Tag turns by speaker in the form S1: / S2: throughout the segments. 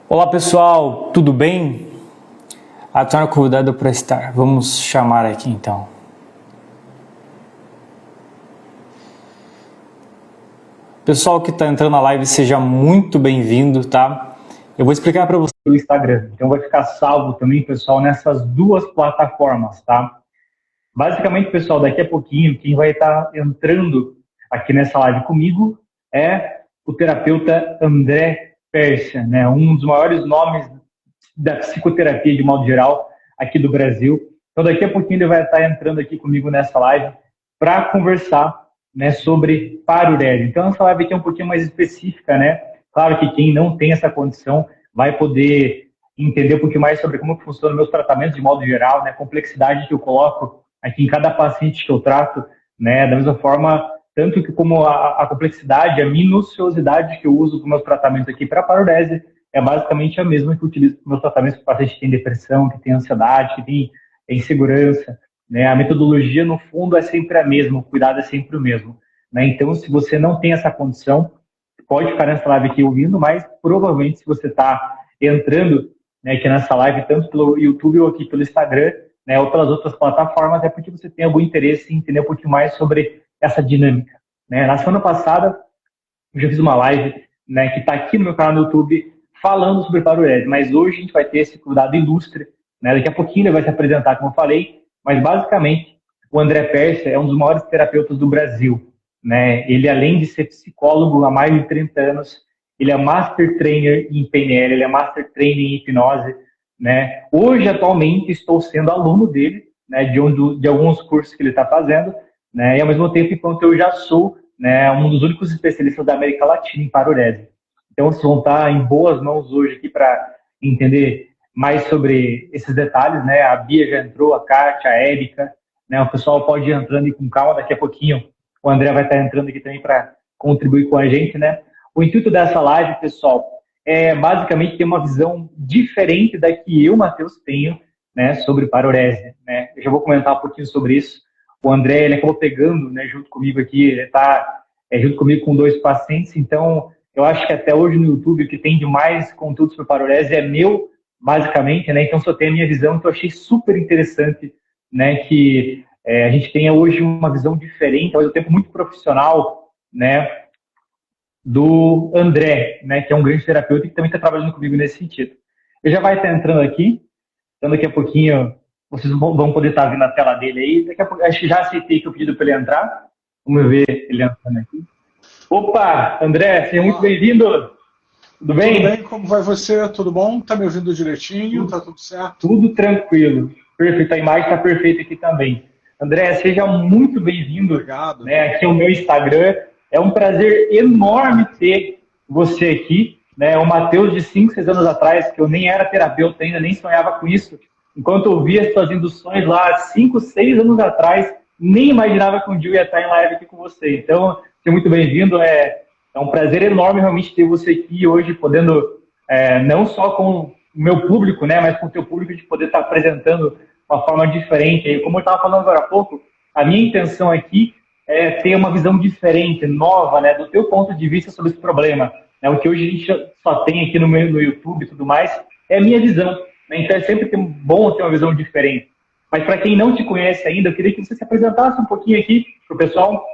S1: Olá pessoal, tudo bem? Adicione o convidado para estar. Vamos chamar aqui então. Pessoal que está entrando na live, seja muito bem-vindo, tá? Eu vou explicar para você o Instagram, então vai ficar salvo também, pessoal, nessas duas plataformas, tá? Basicamente, pessoal, daqui a pouquinho, quem vai estar entrando aqui nessa live comigo é o terapeuta André Persia, né? Um dos maiores nomes da psicoterapia de modo geral aqui do Brasil. Então, daqui a pouquinho ele vai estar entrando aqui comigo nessa live para conversar, né, sobre parurese. Então, essa live aqui é um pouquinho mais específica, né? Claro que quem não tem essa condição vai poder entender um pouquinho mais sobre como funcionam meus tratamentos de modo geral, né? A complexidade que eu coloco aqui em cada paciente que eu trato, né? Da mesma forma, tanto que como a complexidade, a minuciosidade que eu uso para o meu tratamento aqui para parurese é basicamente a mesma que eu utilizo para meus tratamentos para pacientes que têm depressão, que têm ansiedade, que têm insegurança, né? A metodologia, no fundo, é sempre a mesma, o cuidado é sempre o mesmo, né? Então, se você não tem essa condição, pode ficar nessa live aqui ouvindo, mas provavelmente se você está entrando, né, aqui nessa live, tanto pelo YouTube ou aqui pelo Instagram, né, ou pelas outras plataformas, é porque você tem algum interesse em entender um pouquinho mais sobre essa dinâmica, né? Na semana passada, eu já fiz uma live, né, que está aqui no meu canal no YouTube, falando sobre parurese, mas hoje a gente vai ter esse cuidado ilustre, né? Daqui a pouquinho ele vai se apresentar, como eu falei, mas basicamente o André Persia é um dos maiores terapeutas do Brasil, né? Ele, além de ser psicólogo há mais de 30 anos, ele é Master Trainer em PNL, ele é Master Trainer em hipnose, né? Hoje, atualmente, estou sendo aluno dele, né, de alguns cursos que ele está fazendo, né? E ao mesmo tempo, enquanto eu já sou, né, um dos únicos especialistas da América Latina em parurese. Então, vocês vão estar em boas mãos hoje aqui para entender mais sobre esses detalhes, né? A Bia já entrou, a Kátia, a Érica, né? O pessoal pode ir entrando e com calma, daqui a pouquinho o André vai estar entrando aqui também para contribuir com a gente, né? O intuito dessa live, pessoal, é basicamente ter uma visão diferente da que eu, Matheus, tenho, né, sobre parurese, né? Eu já vou comentar um pouquinho sobre isso. O André, ele acabou pegando, né, junto comigo aqui, ele está junto comigo com 2 pacientes, então eu acho que até hoje no YouTube o que tem de mais conteúdo sobre parurese é meu, basicamente, né? Então só tem a minha visão, então eu achei super interessante, né, que a gente tenha hoje uma visão diferente, ao mesmo tempo muito profissional, né, do André, né, que é um grande terapeuta e que também está trabalhando comigo nesse sentido. Ele já vai estar entrando aqui, então daqui a pouquinho vocês vão poder estar vendo a tela dele aí. Daqui a pouco, acho que já aceitei que eu pedi para ele entrar. Vamos ver ele entrando aqui. Opa, André, seja muito bem-vindo. Tudo bem?
S2: Tudo bem, como vai você? Tudo bom? Tá me ouvindo direitinho? Tá tudo certo?
S1: Tudo tranquilo. Perfeito, a imagem está perfeita aqui também. André, seja muito bem-vindo.
S2: Obrigado.
S1: Né, aqui é o meu Instagram. É um prazer enorme ter você aqui. Né? O Matheus, de 5, 6 anos atrás, que eu nem era terapeuta ainda, nem sonhava com isso. Enquanto eu via as suas induções lá 5, 6 anos atrás, nem imaginava que um dia eu ia estar em live aqui com você. Então, seja muito bem-vindo. É um prazer enorme realmente ter você aqui hoje, podendo, não só com o meu público, né, mas com o teu público, de poder estar apresentando uma forma diferente. Como eu estava falando agora há pouco, a minha intenção aqui é ter uma visão diferente, nova, né, do teu ponto de vista sobre esse problema. Né, o que hoje a gente só tem aqui no YouTube e tudo mais é a minha visão. Né, então é sempre bom ter uma visão diferente. Mas para quem não te conhece ainda, eu queria que você se apresentasse um pouquinho aqui para o pessoal.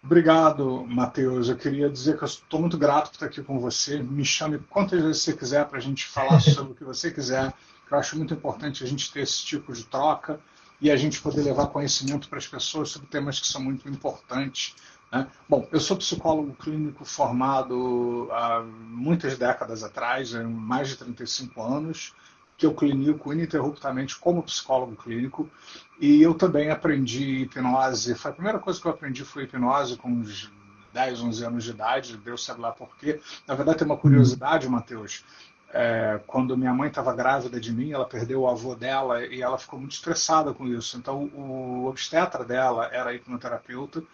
S2: Obrigado, Matheus. Eu queria dizer que eu estou muito grato por estar aqui com você. Me chame quantas vezes você quiser para a gente falar sobre o que você quiser. Eu acho muito importante a gente ter esse tipo de troca e a gente poder levar conhecimento para as pessoas sobre temas que são muito importantes. Né? Bom, eu sou psicólogo clínico formado há muitas décadas atrás, há mais de 35 anos, que eu clinico ininterruptamente como psicólogo clínico, e eu também aprendi hipnose. A primeira coisa que eu aprendi foi hipnose com uns 10, 11 anos de idade, Deus sabe lá por quê. Na verdade, tem uma curiosidade, Matheus. Quando minha mãe estava grávida de mim, ela perdeu o avô dela e ela ficou muito estressada com isso. Então, o obstetra dela era hipnoterapeuta,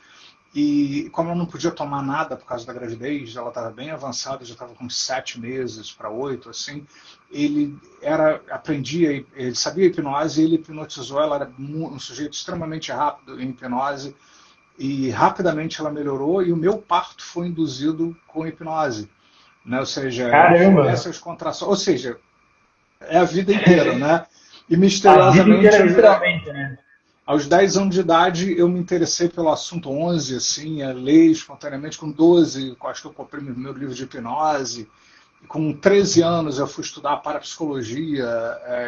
S2: e como ela não podia tomar nada por causa da gravidez, ela estava bem avançada, já estava com 7 meses para 8, assim, ele aprendia, ele sabia hipnose, e ele hipnotizou, ela era um sujeito extremamente rápido em hipnose, e rapidamente ela melhorou, e o meu parto foi induzido com hipnose. né? Ou seja,
S1: Caramba!
S2: essas contrações, ou seja, é a vida inteira, né? E
S1: A vida
S2: misteriosamente,
S1: inteira, literalmente, né?
S2: aos 10 anos de idade, eu me interessei pelo assunto 11, assim, a ler espontaneamente. Com 12, acho que eu comprei meu primeiro livro de hipnose. Com 13 anos, eu fui estudar parapsicologia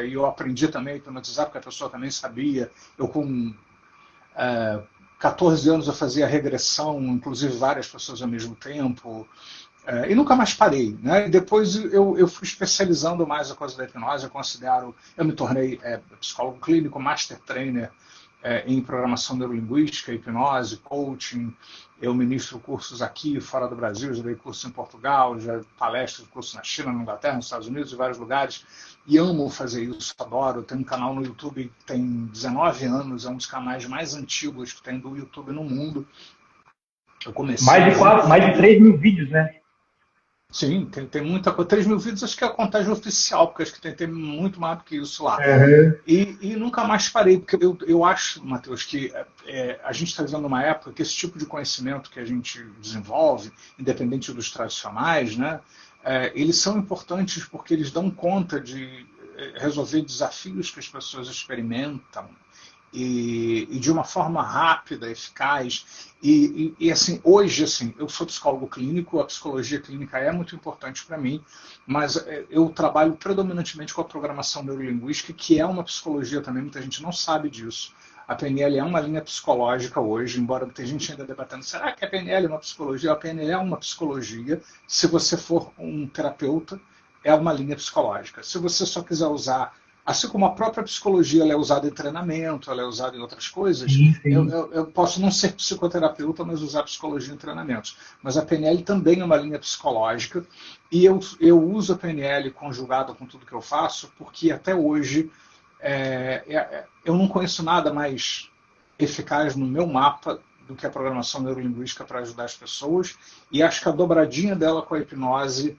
S2: e eu aprendi também a hipnotizar, porque a pessoa também sabia. Eu, com 14 anos, eu fazia regressão, inclusive várias pessoas ao mesmo tempo. E nunca mais parei, né? E depois eu fui especializando mais a coisa da hipnose. Eu me tornei psicólogo clínico, master trainer em programação neurolinguística, hipnose, coaching. Eu ministro cursos aqui, fora do Brasil, já dei curso em Portugal, já palestro, curso na China, na Inglaterra, nos Estados Unidos, em vários lugares. E amo fazer isso, adoro. Tenho um canal no YouTube que tem 19 anos, é um dos canais mais antigos que tem do YouTube no mundo. Eu comecei...
S1: Mais de 3 mil vídeos, né?
S2: Sim, tem muita coisa. 3 mil vídeos acho que é a contagem oficial, porque acho que tem muito mais do que isso lá.
S1: Uhum.
S2: E nunca mais parei, porque eu acho, Matheus, que a gente está vivendo uma época que esse tipo de conhecimento que a gente desenvolve, independente dos tradicionais, né, eles são importantes porque eles dão conta de resolver desafios que as pessoas experimentam e de uma forma rápida, eficaz. E assim, hoje, assim, eu sou psicólogo clínico, a psicologia clínica é muito importante para mim, mas eu trabalho predominantemente com a programação neurolinguística, que é uma psicologia também, muita gente não sabe disso. A PNL é uma linha psicológica hoje, embora tem gente ainda debatendo, será que a PNL é uma psicologia? A PNL é uma psicologia, se você for um terapeuta, é uma linha psicológica. Se você só quiser usar, assim como a própria psicologia ela é usada em treinamento, ela é usada em outras coisas,
S1: Sim, sim.
S2: eu posso não ser psicoterapeuta, mas usar psicologia em treinamentos. Mas a PNL também é uma linha psicológica, e eu uso a PNL conjugada com tudo que eu faço, porque até hoje eu não conheço nada mais eficaz no meu mapa do que a programação neurolinguística para ajudar as pessoas, e acho que a dobradinha dela com a hipnose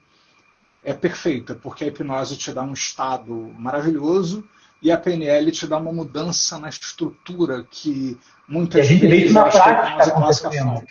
S2: é perfeita, porque a hipnose te dá um estado maravilhoso e a PNL te dá uma mudança na estrutura que muitas
S1: E a gente vê isso
S2: vezes
S1: na
S2: acho que a
S1: prática
S2: hipnose clássica
S1: acontecendo.
S2: falta.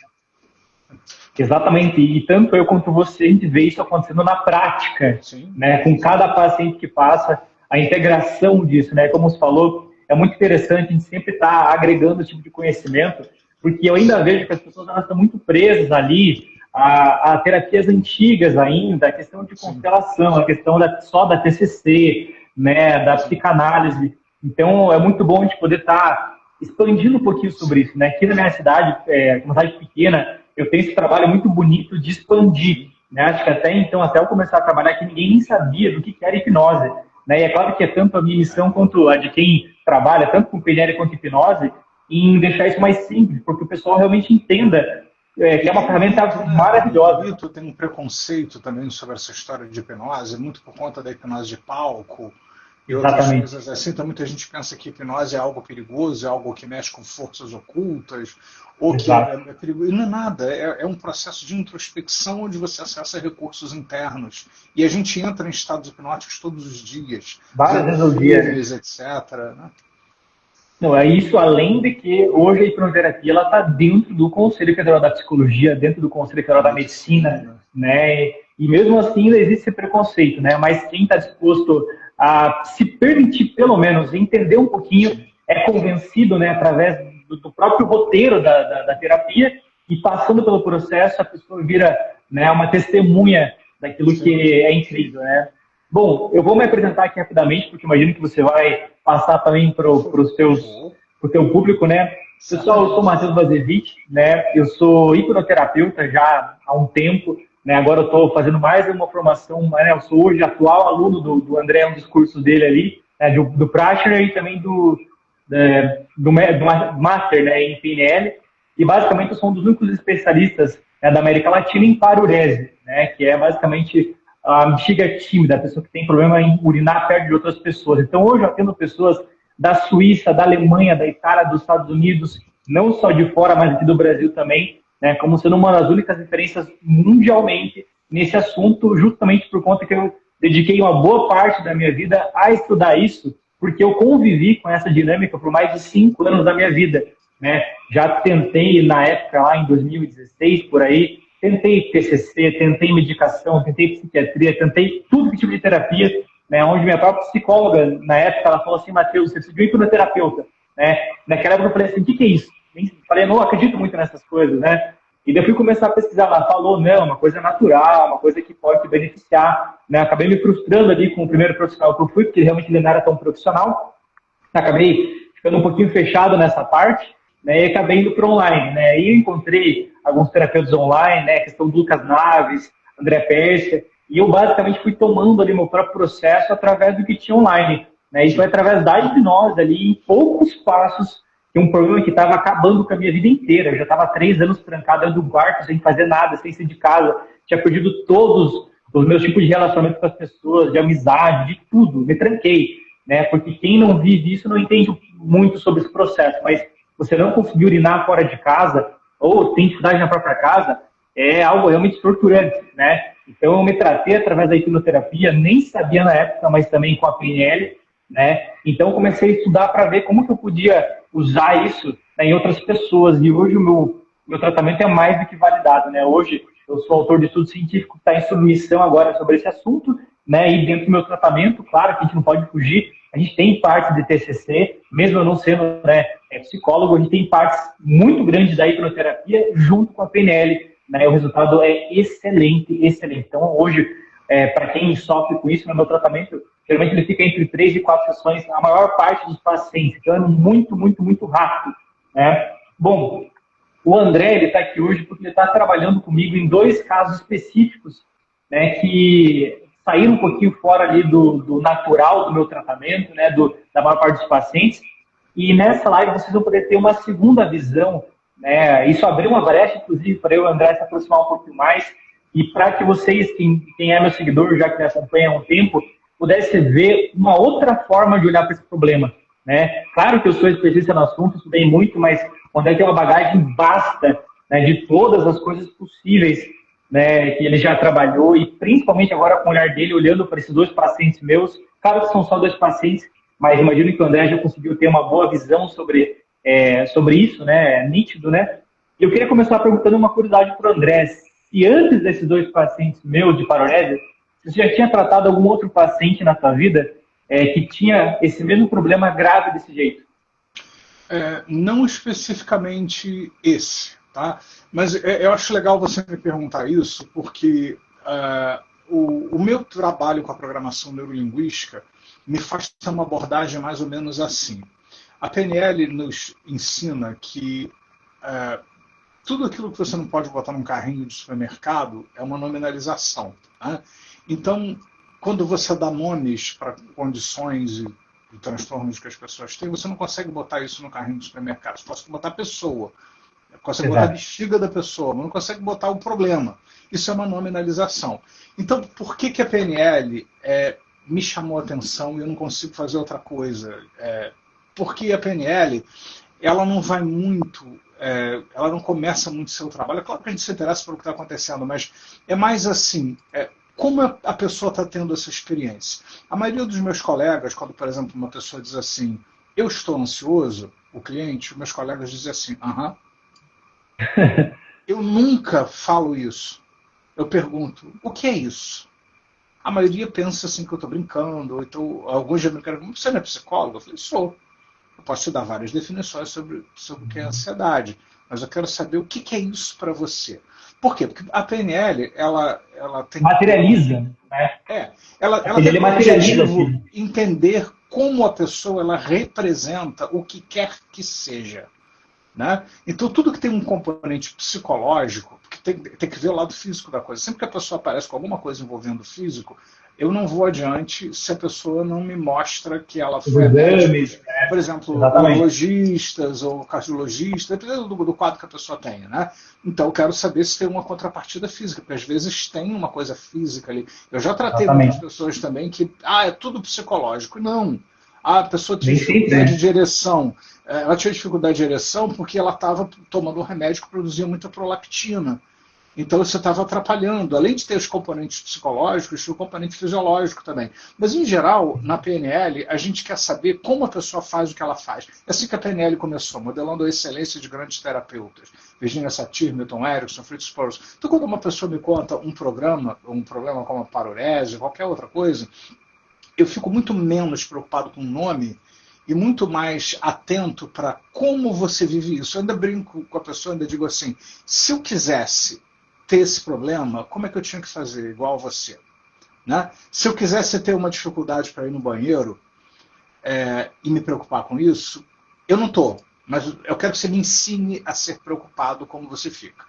S1: Exatamente, e tanto eu quanto você, a gente vê isso acontecendo na prática,
S2: Sim.
S1: né? Com cada paciente que passa, a integração disso, né? Como você falou, é muito interessante, a gente sempre está agregando esse tipo de conhecimento, porque eu ainda vejo que as pessoas elas estão muito presas ali a terapias antigas ainda, a questão de constelação, a questão só da TCC, né? Da psicanálise. Então, é muito bom a gente poder estar expandindo um pouquinho sobre isso, né? Aqui na minha cidade, uma cidade pequena, eu tenho esse trabalho muito bonito de expandir, né? Acho que até então, até eu começar a trabalhar aqui, ninguém nem sabia do que era hipnose, né? E é claro que é tanto a minha missão quanto a de quem trabalha, tanto com PNL quanto hipnose, em deixar isso mais simples, porque o pessoal realmente entenda que é uma ferramenta maravilhosa.
S2: Tem um preconceito também sobre essa história de hipnose, muito por conta da hipnose de palco e outras
S1: Exatamente.
S2: coisas assim. Então muita gente pensa que hipnose é algo perigoso, é algo que mexe com forças ocultas, ou que é perigoso. E não é nada, é um processo de introspecção onde você acessa recursos internos. E a gente entra em estados hipnóticos todos os dias.
S1: Várias vezes ao dia, né?
S2: Etc. Né?
S1: Não, é isso, além de que hoje a hipnoterapia ela está dentro do Conselho Federal da Psicologia, dentro do Conselho Federal da Medicina, né? E mesmo assim ainda existe esse preconceito, né? Mas quem está disposto a se permitir, pelo menos, entender um pouquinho, é convencido, né? Através do próprio roteiro da terapia e passando pelo processo, a pessoa vira, né, uma testemunha daquilo que é incrível, né? Bom, eu vou me apresentar aqui rapidamente, porque imagino que você vai passar também para o teu público, né? Pessoal, eu sou o Matheus Bazevich, né? Eu sou hipnoterapeuta já há um tempo, né? Agora eu estou fazendo mais uma formação, né? Eu sou hoje atual aluno do André, um dos cursos dele ali, né? do Prachner e também do Master, né? Em PNL. E basicamente eu sou um dos únicos especialistas, né, da América Latina em parurese, né? Que é basicamente a bexiga tímida, a pessoa que tem problema em urinar perto de outras pessoas. Então, hoje eu atendo pessoas da Suíça, da Alemanha, da Itália, dos Estados Unidos, não só de fora, mas aqui do Brasil também, né, como sendo uma das únicas referências mundialmente nesse assunto, justamente por conta que eu dediquei uma boa parte da minha vida a estudar isso, porque eu convivi com essa dinâmica por mais de 5 anos da minha vida, né? Já tentei, na época, lá em 2016, por aí, tentei TCC, tentei medicação, tentei psiquiatria, tentei tudo que tipo de terapia, né, onde minha própria psicóloga, na época, ela falou assim, Matheus, você precisa ir para o terapeuta, né? Naquela época eu falei assim, o que é isso? Falei, não acredito muito nessas coisas, né? E daí eu fui começar a pesquisar lá, falou, não, uma coisa natural, uma coisa que pode te beneficiar, né? Acabei me frustrando ali com o primeiro profissional que eu fui, porque realmente ele não era tão profissional, acabei ficando um pouquinho fechado nessa parte, né, e acabei indo para online, né, e eu encontrei alguns terapeutas online, né, questão do Lucas Naves, André Pérsia, e eu basicamente fui tomando ali meu próprio processo através do que tinha online, né, e foi através da hipnose ali, em poucos passos, que um problema que estava acabando com a minha vida inteira, eu já estava 3 anos trancado dentro do quarto, sem fazer nada, sem sair de casa, tinha perdido todos os meus tipos de relacionamento com as pessoas, de amizade, de tudo, me tranquei, né? Porque quem não vive isso não entende muito sobre esse processo, mas você não conseguir urinar fora de casa ou tem dificuldade na própria casa é algo realmente torturante, né? Então eu me tratei através da hipnoterapia, nem sabia na época, mas também com a PNL, né? Então eu comecei a estudar para ver como que eu podia usar isso, né, em outras pessoas, e hoje o meu tratamento é mais do que validado, né? Hoje eu sou autor de estudo científico que está em submissão agora sobre esse assunto, né? E dentro do meu tratamento, claro que a gente não pode fugir, a gente tem parte de TCC, mesmo eu não sendo, né, psicólogo, a gente tem partes muito grandes da hipnoterapia junto com a PNL, né? O resultado é excelente, excelente. Então, hoje, para quem sofre com isso, no meu tratamento, geralmente ele fica entre 3 e 4 sessões, a maior parte dos pacientes, então é muito, muito, muito rápido, né? Bom, o André, ele está aqui hoje porque ele está trabalhando comigo em 2 casos específicos, né, que saíram um pouquinho fora ali do natural do meu tratamento, né, da maior parte dos pacientes. E nessa live vocês vão poder ter uma segunda visão, né? Isso abriu uma brecha, inclusive, para eu e o André se aproximar um pouquinho mais e para que vocês, quem é meu seguidor, já que me acompanha há um tempo, pudesse ver uma outra forma de olhar para esse problema, né? Claro que eu sou especialista no assunto, estudei muito, mas o André tem uma bagagem vasta, né, de todas as coisas possíveis, né, que ele já trabalhou, e principalmente agora com o olhar dele, olhando para esses 2 pacientes meus, claro que são só 2 pacientes, mas imagino que o André já conseguiu ter uma boa visão sobre isso, né, nítido, né? E eu queria começar perguntando uma curiosidade para o André, se antes desses 2 pacientes meus de paródia, você já tinha tratado algum outro paciente na sua vida que tinha esse mesmo problema grave desse jeito?
S2: Não especificamente esse, tá? Mas eu acho legal você me perguntar isso, porque o meu trabalho com a programação neurolinguística me faz ter uma abordagem mais ou menos assim. A PNL nos ensina que tudo aquilo que você não pode botar num carrinho de supermercado é uma nominalização, tá? Então, quando você dá nomes para condições e transtornos que as pessoas têm, você não consegue botar isso no carrinho do supermercado. Você consegue botar a pessoa, consegue botar a bexiga da pessoa, mas não consegue botar o problema. Isso é uma nominalização. Então, por que a PNL me chamou a atenção e eu não consigo fazer outra coisa? Porque a PNL, ela não vai muito, ela não começa muito seu trabalho. É claro que a gente se interessa pelo que está acontecendo, mas é mais assim, como a pessoa está tendo essa experiência. A maioria dos meus colegas, quando, por exemplo, uma pessoa diz assim, eu estou ansioso, o cliente, meus colegas dizem assim, aham. Eu nunca falo isso. Eu pergunto, o que é isso? A maioria pensa assim que eu estou brincando, ou então alguns já me perguntam, você não é psicólogo? Eu falei, sou. Eu posso te dar várias definições sobre o que é ansiedade, mas eu quero saber o que é isso para você. Por quê? Porque a PNL, ela tem...
S1: Materializa, né?
S2: Ela tem como objetivo entender como a pessoa ela representa o que quer que seja. Né? Então, tudo que tem um componente psicológico, porque tem que ver o lado físico da coisa. Sempre que a pessoa aparece com alguma coisa envolvendo o físico, eu não vou adiante se a pessoa não me mostra que ela foi a médicos, por exemplo, urologistas ou cardiologistas, dependendo do quadro que a pessoa tenha. Né? Então, eu quero saber se tem uma contrapartida física, porque às vezes tem uma coisa física ali. Eu já tratei muitas pessoas também que, é tudo psicológico. Não. A pessoa tinha dificuldade de ereção. Ela tinha dificuldade de ereção porque ela estava tomando um remédio que produzia muita prolactina. Então isso estava atrapalhando. Além de ter os componentes psicológicos, tinha o componente fisiológico também. Mas, em geral, na PNL, a gente quer saber como a pessoa faz o que ela faz. É assim que a PNL começou, modelando a excelência de grandes terapeutas. Virginia Satir, Milton Erickson, Fritz Perls. Então, quando uma pessoa me conta um problema como a parurese, qualquer outra coisa, eu fico muito menos preocupado com o nome e muito mais atento para como você vive isso. Eu ainda brinco com a pessoa, ainda digo assim, se eu quisesse ter esse problema, como é que eu tinha que fazer igual a você? Né? Se eu quisesse ter uma dificuldade para ir no banheiro e me preocupar com isso, eu não estou. Mas eu quero que você me ensine a ser preocupado como você fica.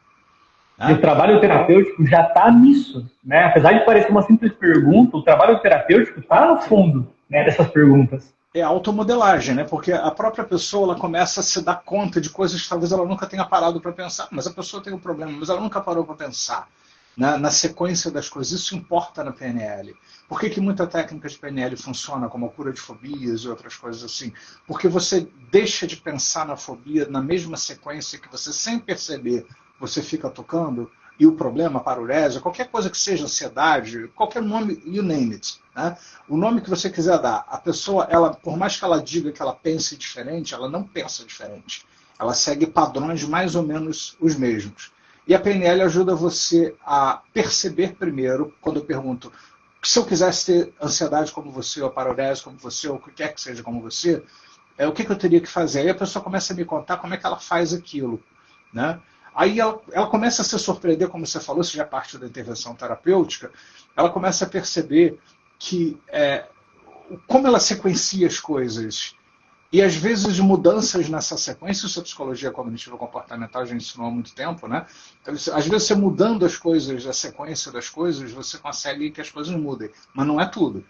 S1: E o trabalho terapêutico já está nisso, né? Apesar de parecer uma simples pergunta, o trabalho terapêutico está no fundo, né, dessas perguntas.
S2: É a automodelagem, né? Porque a própria pessoa ela começa a se dar conta de coisas que talvez ela nunca tenha parado para pensar. Mas a pessoa tem um problema, mas ela nunca parou para pensar na sequência das coisas. Isso importa na PNL. Por que muita técnica de PNL funciona, como a cura de fobias e outras coisas assim? Porque você deixa de pensar na fobia na mesma sequência que você, sem perceber, você fica tocando, e o problema, parurese, qualquer coisa que seja ansiedade, qualquer nome, you name it. Né? O nome que você quiser dar, a pessoa, ela, por mais que ela diga que ela pense diferente, ela não pensa diferente. Ela segue padrões mais ou menos os mesmos. E a PNL ajuda você a perceber primeiro, quando eu pergunto, se eu quisesse ter ansiedade como você, ou parurese como você, ou o que quer que seja como você, o que eu teria que fazer? Aí a pessoa começa a me contar como é que ela faz aquilo. Né? Aí ela começa a se surpreender, como você falou, isso já é parte da intervenção terapêutica, ela começa a perceber que como ela sequencia as coisas e às vezes mudanças nessa sequência, isso a psicologia cognitiva comportamental já ensinou há muito tempo, né? Então, às vezes você mudando as coisas, a sequência das coisas, você consegue que as coisas mudem, mas não é tudo.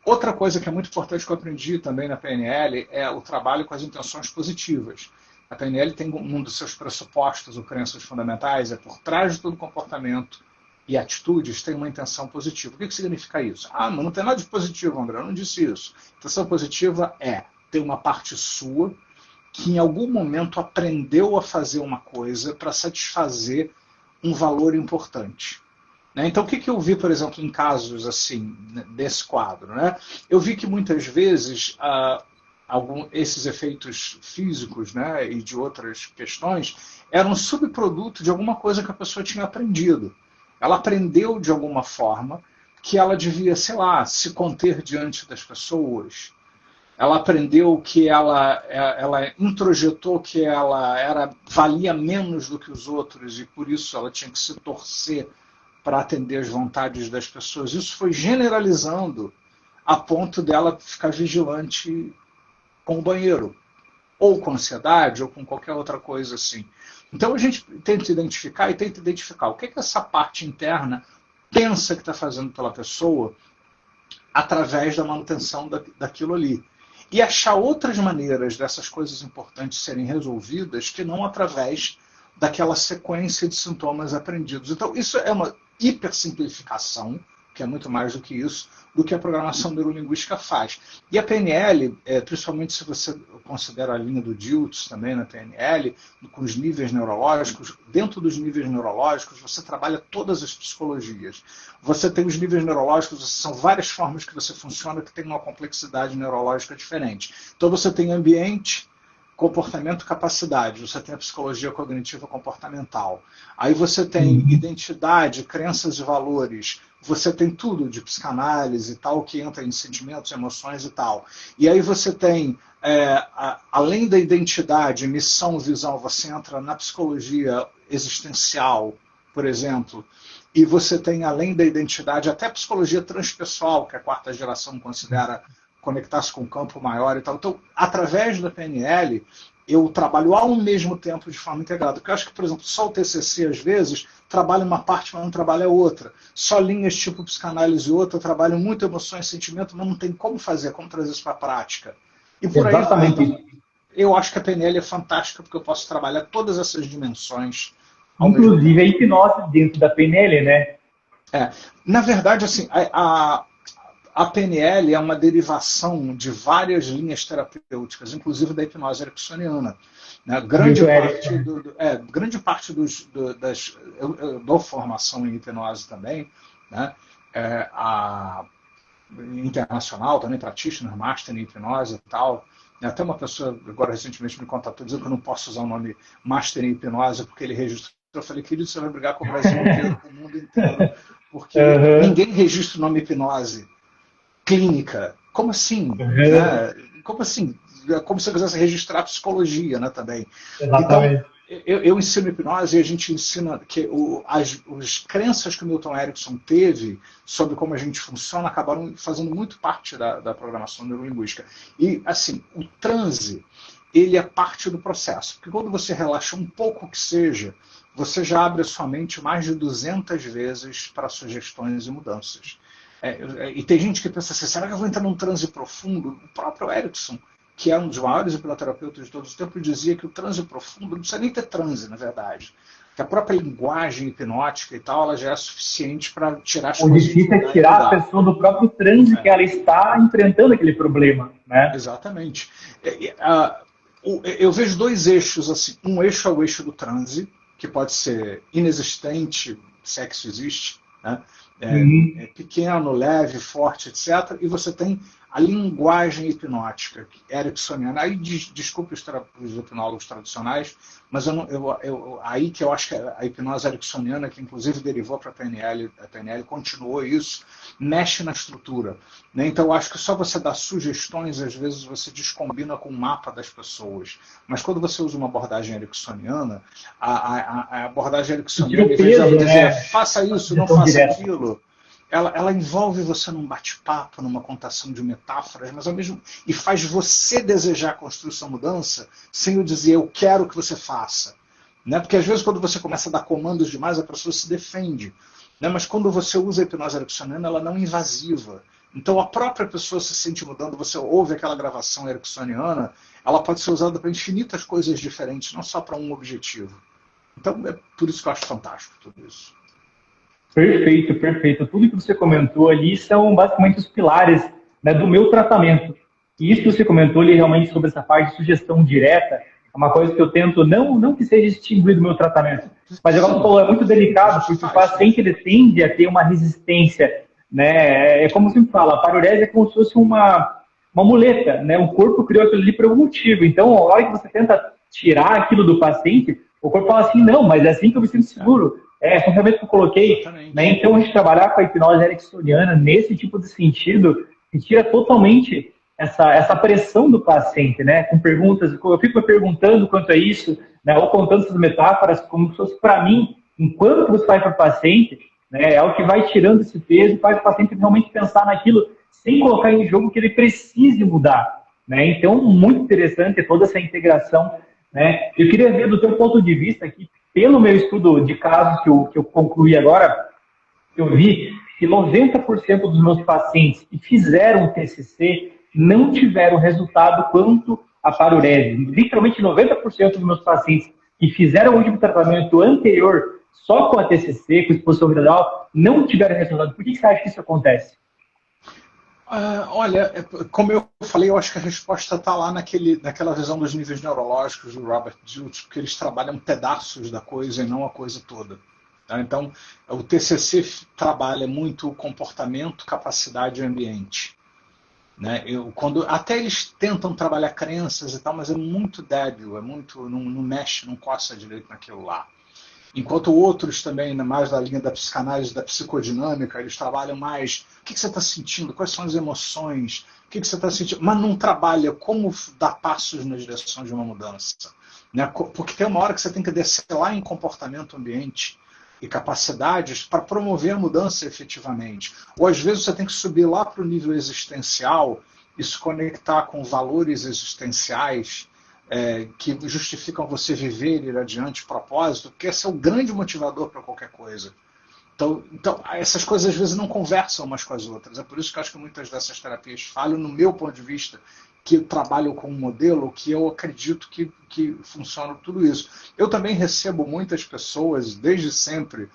S2: Outra coisa que é muito importante que eu aprendi também na PNL é o trabalho com as intenções positivas. A PNL tem um dos seus pressupostos ou crenças fundamentais, é por trás de todo comportamento e atitudes tem uma intenção positiva. O que significa isso? Ah, mas não tem nada de positivo, André, eu não disse isso. Intenção positiva é ter uma parte sua que em algum momento aprendeu a fazer uma coisa para satisfazer um valor importante. Então, o que eu vi, por exemplo, em casos assim, desse quadro? Né? Eu vi que muitas vezes esses efeitos físicos, né, e de outras questões eram subproduto de alguma coisa que a pessoa tinha aprendido. Ela aprendeu de alguma forma que ela devia, sei lá, se conter diante das pessoas. Ela aprendeu que ela introjetou que ela valia menos do que os outros e por isso ela tinha que se torcer para atender as vontades das pessoas. Isso foi generalizando a ponto dela ficar vigilante com o banheiro, ou com ansiedade, ou com qualquer outra coisa assim. Então a gente tenta identificar o que essa parte interna pensa que está fazendo pela pessoa através da manutenção daquilo ali. E achar outras maneiras dessas coisas importantes serem resolvidas que não através daquela sequência de sintomas aprendidos. Então isso é uma hipersimplificação, que é muito mais do que isso, do que a programação neurolinguística faz. E a PNL, principalmente se você considera a linha do Dilts também na PNL, com os níveis neurológicos, dentro dos níveis neurológicos você trabalha todas as psicologias. Você tem os níveis neurológicos, são várias formas que você funciona que tem uma complexidade neurológica diferente. Então você tem ambiente, comportamento, capacidade. Você tem a psicologia cognitiva comportamental. Aí você tem identidade, crenças e valores. Você tem tudo de psicanálise e tal, que entra em sentimentos, emoções e tal. E aí você tem, além da identidade, missão, visão, você entra na psicologia existencial, por exemplo. E você tem, além da identidade, até a psicologia transpessoal, que a quarta geração considera conectar-se com um campo maior e tal. Então, através da PNL, eu trabalho ao mesmo tempo de forma integrada. Porque eu acho que, por exemplo, só o TCC, às vezes, trabalha uma parte, mas não trabalha outra. Só linhas tipo psicanálise e outra, trabalham muito emoções e sentimento, mas não tem como fazer, como trazer isso para a prática. E por aí, então, eu acho que a PNL é fantástica, porque eu posso trabalhar todas essas dimensões.
S1: Inclusive a hipnose dentro da PNL, né?
S2: Na verdade, assim, A PNL é uma derivação de várias linhas terapêuticas, inclusive da hipnose ericksoniana. Né? Grande parte eu dou formação em hipnose também, né? Internacional também, practitioner, master em hipnose e tal. Até uma pessoa agora recentemente me contatou dizendo que eu não posso usar o nome master em hipnose porque ele registrou. Eu falei, querido, você vai brigar com o Brasil inteiro, com o mundo inteiro, porque ninguém registra o nome hipnose clínica. Como assim? Né? Como assim? É como se eu quisesse registrar a psicologia, né, também.
S1: Exatamente.
S2: Então, eu ensino hipnose e a gente ensina que as crenças que o Milton Erickson teve sobre como a gente funciona acabaram fazendo muito parte da programação neurolinguística. E, assim, o transe, ele é parte do processo. Porque quando você relaxa um pouco que seja, você já abre a sua mente mais de 200 vezes para sugestões e mudanças. E tem gente que pensa assim, será que eu vou entrar num transe profundo? O próprio Erickson, que é um dos maiores hipnoterapeutas de todos os tempos, dizia que o transe profundo não precisa nem ter transe, na verdade. Que a própria linguagem hipnótica e tal, ela já é suficiente para tirar as coisas.
S1: O difícil é tirar a pessoa do próprio transe que ela está enfrentando aquele problema, né?
S2: Exatamente. Eu vejo dois eixos assim. Um eixo é o eixo do transe, que pode ser inexistente, se é que isso existe, né? Pequeno, leve, forte, etc. E você tem a linguagem hipnótica, ericksoniana. Aí, desculpe os hipnólogos tradicionais, mas aí que eu acho que a hipnose ericksoniana, que inclusive derivou para a PNL continuou isso, mexe na estrutura. Né? Então, eu acho que só você dar sugestões, às vezes você descombina com o mapa das pessoas. Mas quando você usa uma abordagem ericksoniana, a abordagem ericksoniana, em vez de dizer faça isso, não faça aquilo, ela envolve você num bate-papo, numa contação de metáforas, mas ao mesmo e faz você desejar a construção mudança sem eu dizer eu quero que você faça. Né? Porque às vezes quando você começa a dar comandos demais, a pessoa se defende. Né? Mas quando você usa a hipnose ericksoniana, ela não é invasiva. Então a própria pessoa se sente mudando, você ouve aquela gravação ericksoniana, ela pode ser usada para infinitas coisas diferentes, não só para um objetivo. Então é por isso que eu acho fantástico tudo isso.
S1: Perfeito, perfeito. Tudo que você comentou ali são basicamente os pilares, né, do meu tratamento. E isso que você comentou ali realmente sobre essa parte de sugestão direta, é uma coisa que eu tento, não que seja extinguir do meu tratamento, mas igual você falou, é muito delicado, porque o paciente ele tende a ter uma resistência, né? É como se fala, a parurese é como se fosse uma muleta, né? O corpo criou aquilo ali por algum motivo. Então, a hora que você tenta tirar aquilo do paciente, o corpo fala assim, não, mas é assim que eu me sinto seguro. É o pensamento que eu coloquei, né? Então a gente trabalhar com a hipnose ericksoniana nesse tipo de sentido, retira totalmente essa pressão do paciente, né? Com perguntas, eu fico me perguntando quanto a isso, né? Ou contando essas metáforas como se fosse para mim, enquanto você faz para o paciente, né? É o que vai tirando esse peso e faz o paciente realmente pensar naquilo sem colocar em jogo que ele precise mudar, né? Então, muito interessante toda essa integração, né? Eu queria ver do teu ponto de vista aqui, pelo meu estudo de casos que eu concluí agora, eu vi que 90% dos meus pacientes que fizeram TCC não tiveram resultado quanto a parurese. Literalmente 90% dos meus pacientes que fizeram o último tratamento anterior só com a TCC, com exposição gradual, não tiveram resultado. Por que você acha que isso acontece?
S2: Olha, como eu falei, eu acho que a resposta está lá naquela visão dos níveis neurológicos do Robert Dilts, porque eles trabalham pedaços da coisa e não a coisa toda. Tá? Então, o TCC trabalha muito o comportamento, capacidade e ambiente. Né? Até eles tentam trabalhar crenças e tal, mas é muito débil, não mexe, não coça direito naquilo lá. Enquanto outros também, mais da linha da psicanálise, da psicodinâmica, eles trabalham mais o que você está sentindo, quais são as emoções, o que você está sentindo, mas não trabalha como dar passos na direção de uma mudança. Né? Porque tem uma hora que você tem que descer lá em comportamento, ambiente e capacidades para promover a mudança efetivamente. Ou às vezes você tem que subir lá para o nível existencial e se conectar com valores existenciais que justificam você viver, ir adiante, propósito, porque esse é o grande motivador para qualquer coisa. Então, essas coisas às vezes não conversam umas com as outras. É por isso que eu acho que muitas dessas terapias falham, no meu ponto de vista, que trabalham com um modelo que eu acredito que funciona tudo isso. Eu também recebo muitas pessoas, desde sempre,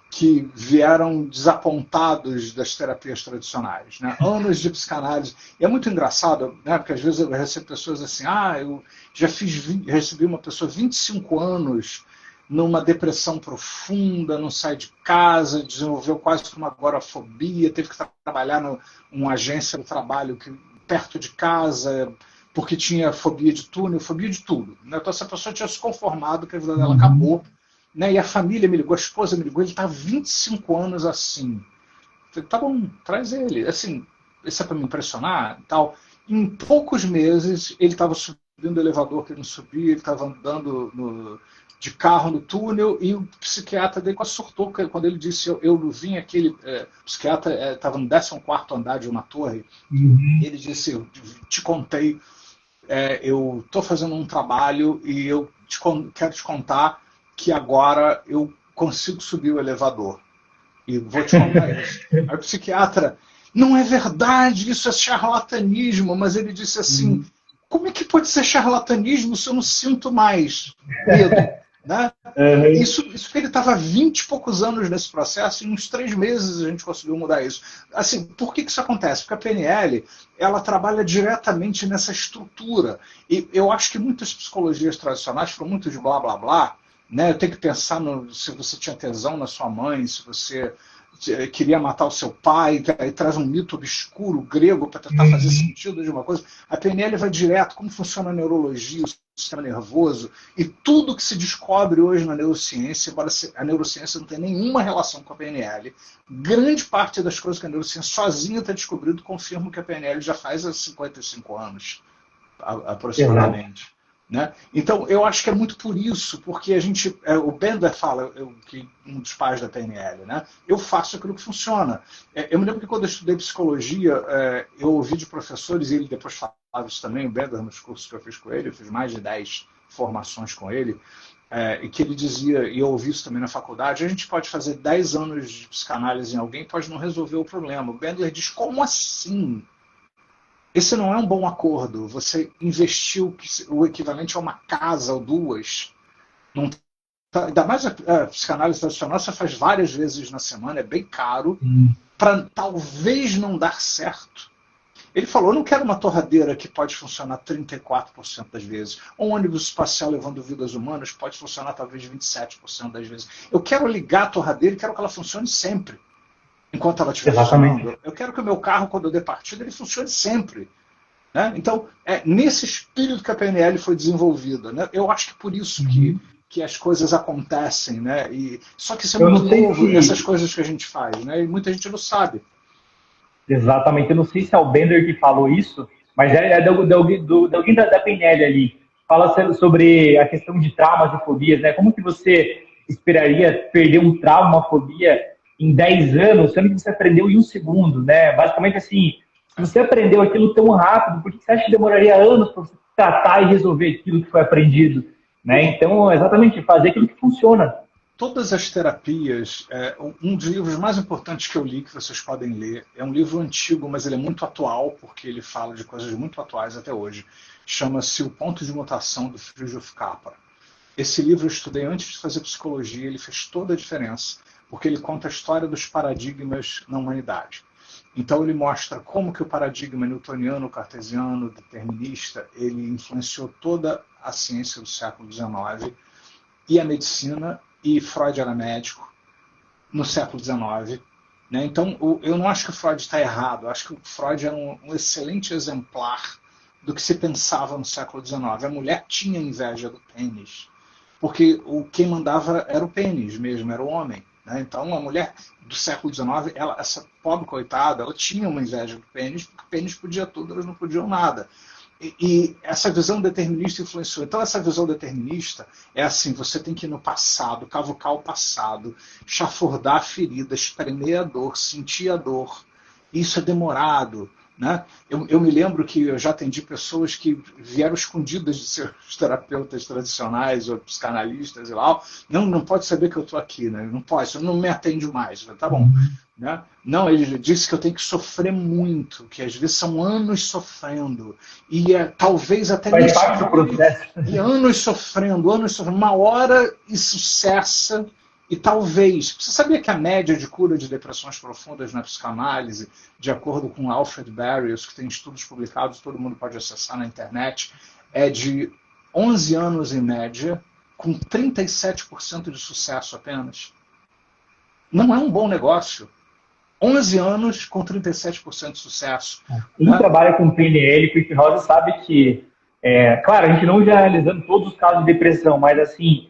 S2: que vieram desapontados das terapias tradicionais, né? Anos de psicanálise. E é muito engraçado, né? Porque às vezes eu recebo pessoas assim, eu já recebi uma pessoa 25 anos numa depressão profunda, não sai de casa, desenvolveu quase que uma agorafobia, teve que trabalhar numa agência de trabalho perto de casa, porque tinha fobia de túnel, fobia de tudo. Né? Então essa pessoa tinha se conformado que a vida dela acabou. Né? E a família me ligou, a esposa me ligou, ele está há 25 anos assim. Eu falei, tá bom, traz ele. Assim, isso é para me impressionar e tal. Em poucos meses, ele estava subindo o elevador que ele não subia, ele estava andando de carro no túnel, e o psiquiatra dele quase surtou quando ele disse, eu vim aqui, o psiquiatra estava no 14º andar de uma torre, ele disse, eu te contei, eu estou fazendo um trabalho e eu quero te contar que agora eu consigo subir o elevador. E vou te contar isso. Aí o psiquiatra, não é verdade, isso é charlatanismo, mas ele disse assim, como é que pode ser charlatanismo se eu não sinto mais medo? Né? Isso que ele estava há 20 e poucos anos nesse processo, em uns 3 meses a gente conseguiu mudar isso. Assim, por que isso acontece? Porque a PNL ela trabalha diretamente nessa estrutura. E eu acho que muitas psicologias tradicionais foram muito de blá blá blá, né? Eu tenho que pensar se você tinha tesão na sua mãe, se você queria matar o seu pai, aí traz um mito obscuro grego para tentar fazer sentido de uma coisa. A PNL vai direto, como funciona a neurologia, o sistema nervoso, e tudo que se descobre hoje na neurociência, embora a neurociência não tenha nenhuma relação com a PNL, grande parte das coisas que a neurociência sozinha está descobrindo confirma que a PNL já faz há 55 anos, aproximadamente. Né? Então, eu acho que é muito por isso, porque a gente, o Bender fala, que um dos pais da PNL, né? Eu faço aquilo que funciona. Eu me lembro que quando eu estudei psicologia, eu ouvi de professores, e ele depois falava isso também, o Bender, nos cursos que eu fiz com ele, eu fiz mais de 10 formações com ele, e que ele dizia, e eu ouvi isso também na faculdade, a gente pode fazer 10 anos de psicanálise em alguém, pode não resolver o problema. O Bender diz, como assim? Esse não é um bom acordo. Você investiu o equivalente a uma casa ou duas. Não, ainda mais a psicanálise tradicional, você faz várias vezes na semana, é bem caro, para talvez não dar certo. Ele falou, eu não quero uma torradeira que pode funcionar 34% das vezes. Um ônibus espacial levando vidas humanas pode funcionar talvez 27% das vezes. Eu quero ligar a torradeira e quero que ela funcione sempre. Enquanto ela estiver funcionando. Eu quero que o meu carro, quando eu der partida, ele funcione sempre. Né? Então, nesse espírito que a PNL foi desenvolvida. Né? Eu acho que por isso que as coisas acontecem. Né? Só que isso é muito novo, essas coisas que a gente faz. Né? E muita gente não sabe.
S1: Exatamente. Eu não sei se é o Bender que falou isso, mas é de alguém da PNL ali. Fala sobre a questão de traumas e fobias. Né? Como que você esperaria perder um trauma, uma fobia em 10 anos, sendo que você aprendeu em 1 segundo, né? Basicamente assim, se você aprendeu aquilo tão rápido, por que você acha que demoraria anos para você tratar e resolver aquilo que foi aprendido? Né? Então, exatamente, fazer aquilo que funciona.
S2: Todas as terapias, um dos livros mais importantes que eu li, que vocês podem ler, é um livro antigo, mas ele é muito atual, porque ele fala de coisas muito atuais até hoje. Chama-se O Ponto de Mutação, do Fritjof Capra. Esse livro eu estudei antes de fazer psicologia, ele fez toda a diferença, porque ele conta a história dos paradigmas na humanidade. Então ele mostra como que o paradigma newtoniano, cartesiano, determinista, ele influenciou toda a ciência do século XIX e a medicina, e Freud era médico no século XIX. Né? Então eu não acho que o Freud está errado, eu acho que o Freud era um excelente exemplar do que se pensava no século XIX. A mulher tinha inveja do pênis, porque quem mandava era o pênis mesmo, era o homem. Né? Então, a mulher do século XIX, essa pobre coitada, ela tinha uma inveja do pênis, porque o pênis podia tudo, elas não podiam nada. E essa visão determinista influenciou. Então, essa visão determinista é assim, você tem que ir no passado, cavucar o passado, chafurdar a ferida, espremer a dor, sentir a dor. Isso é demorado. Né? Eu me lembro que eu já atendi pessoas que vieram escondidas de seus terapeutas tradicionais ou psicanalistas e lá. Não pode saber que eu estou aqui, né? Não pode, você não me atende mais. Tá bom. Né? Não, ele disse que eu tenho que sofrer muito, que às vezes são anos sofrendo, e talvez até
S1: faz parte do processo.
S2: E anos sofrendo, uma hora isso cessa E talvez, você sabia que a média de cura de depressões profundas na psicanálise, de acordo com Alfred Barrios, que tem estudos publicados, todo mundo pode acessar na internet, é de 11 anos em média, com 37% de sucesso apenas? Não é um bom negócio. 11 anos com 37% de sucesso.
S1: Quem trabalha com PNL, com hipnose, sabe que, claro, a gente não generalizando todos os casos de depressão, mas assim,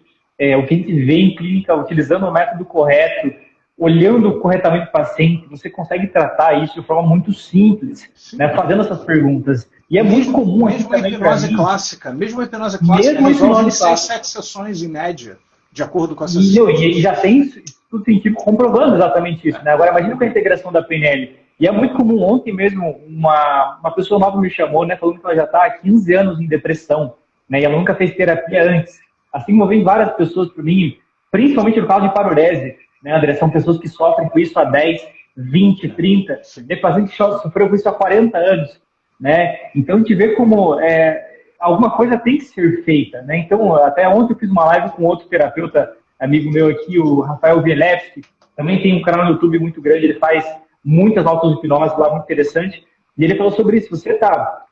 S1: o que a gente vê em clínica, utilizando o método correto, olhando corretamente o paciente, você consegue tratar isso de forma muito simples, né, fazendo essas perguntas. E é muito comum
S2: mesmo a hipnose clássica,
S1: resolve
S2: 6, 7 sessões em média, de acordo com essas
S1: e já tem tudo científico comprovando exatamente isso, né? Agora imagina com a integração da PNL. E é muito comum, ontem mesmo, uma pessoa nova me chamou, né, falando que ela já está há 15 anos em depressão, né, e ela nunca fez terapia antes. Assim como vem várias pessoas por mim, principalmente no caso de parurese, né, André? São pessoas que sofrem com isso há 10, 20, 30, tem paciente que sofreu com isso há 40 anos, né? Então a gente vê como alguma coisa tem que ser feita, né? Então, até ontem eu fiz uma live com outro terapeuta, amigo meu aqui, o Rafael Vielewski, também tem um canal no YouTube muito grande, ele faz muitas auto-hipnoses lá, muito interessante, e ele falou sobre isso. Você está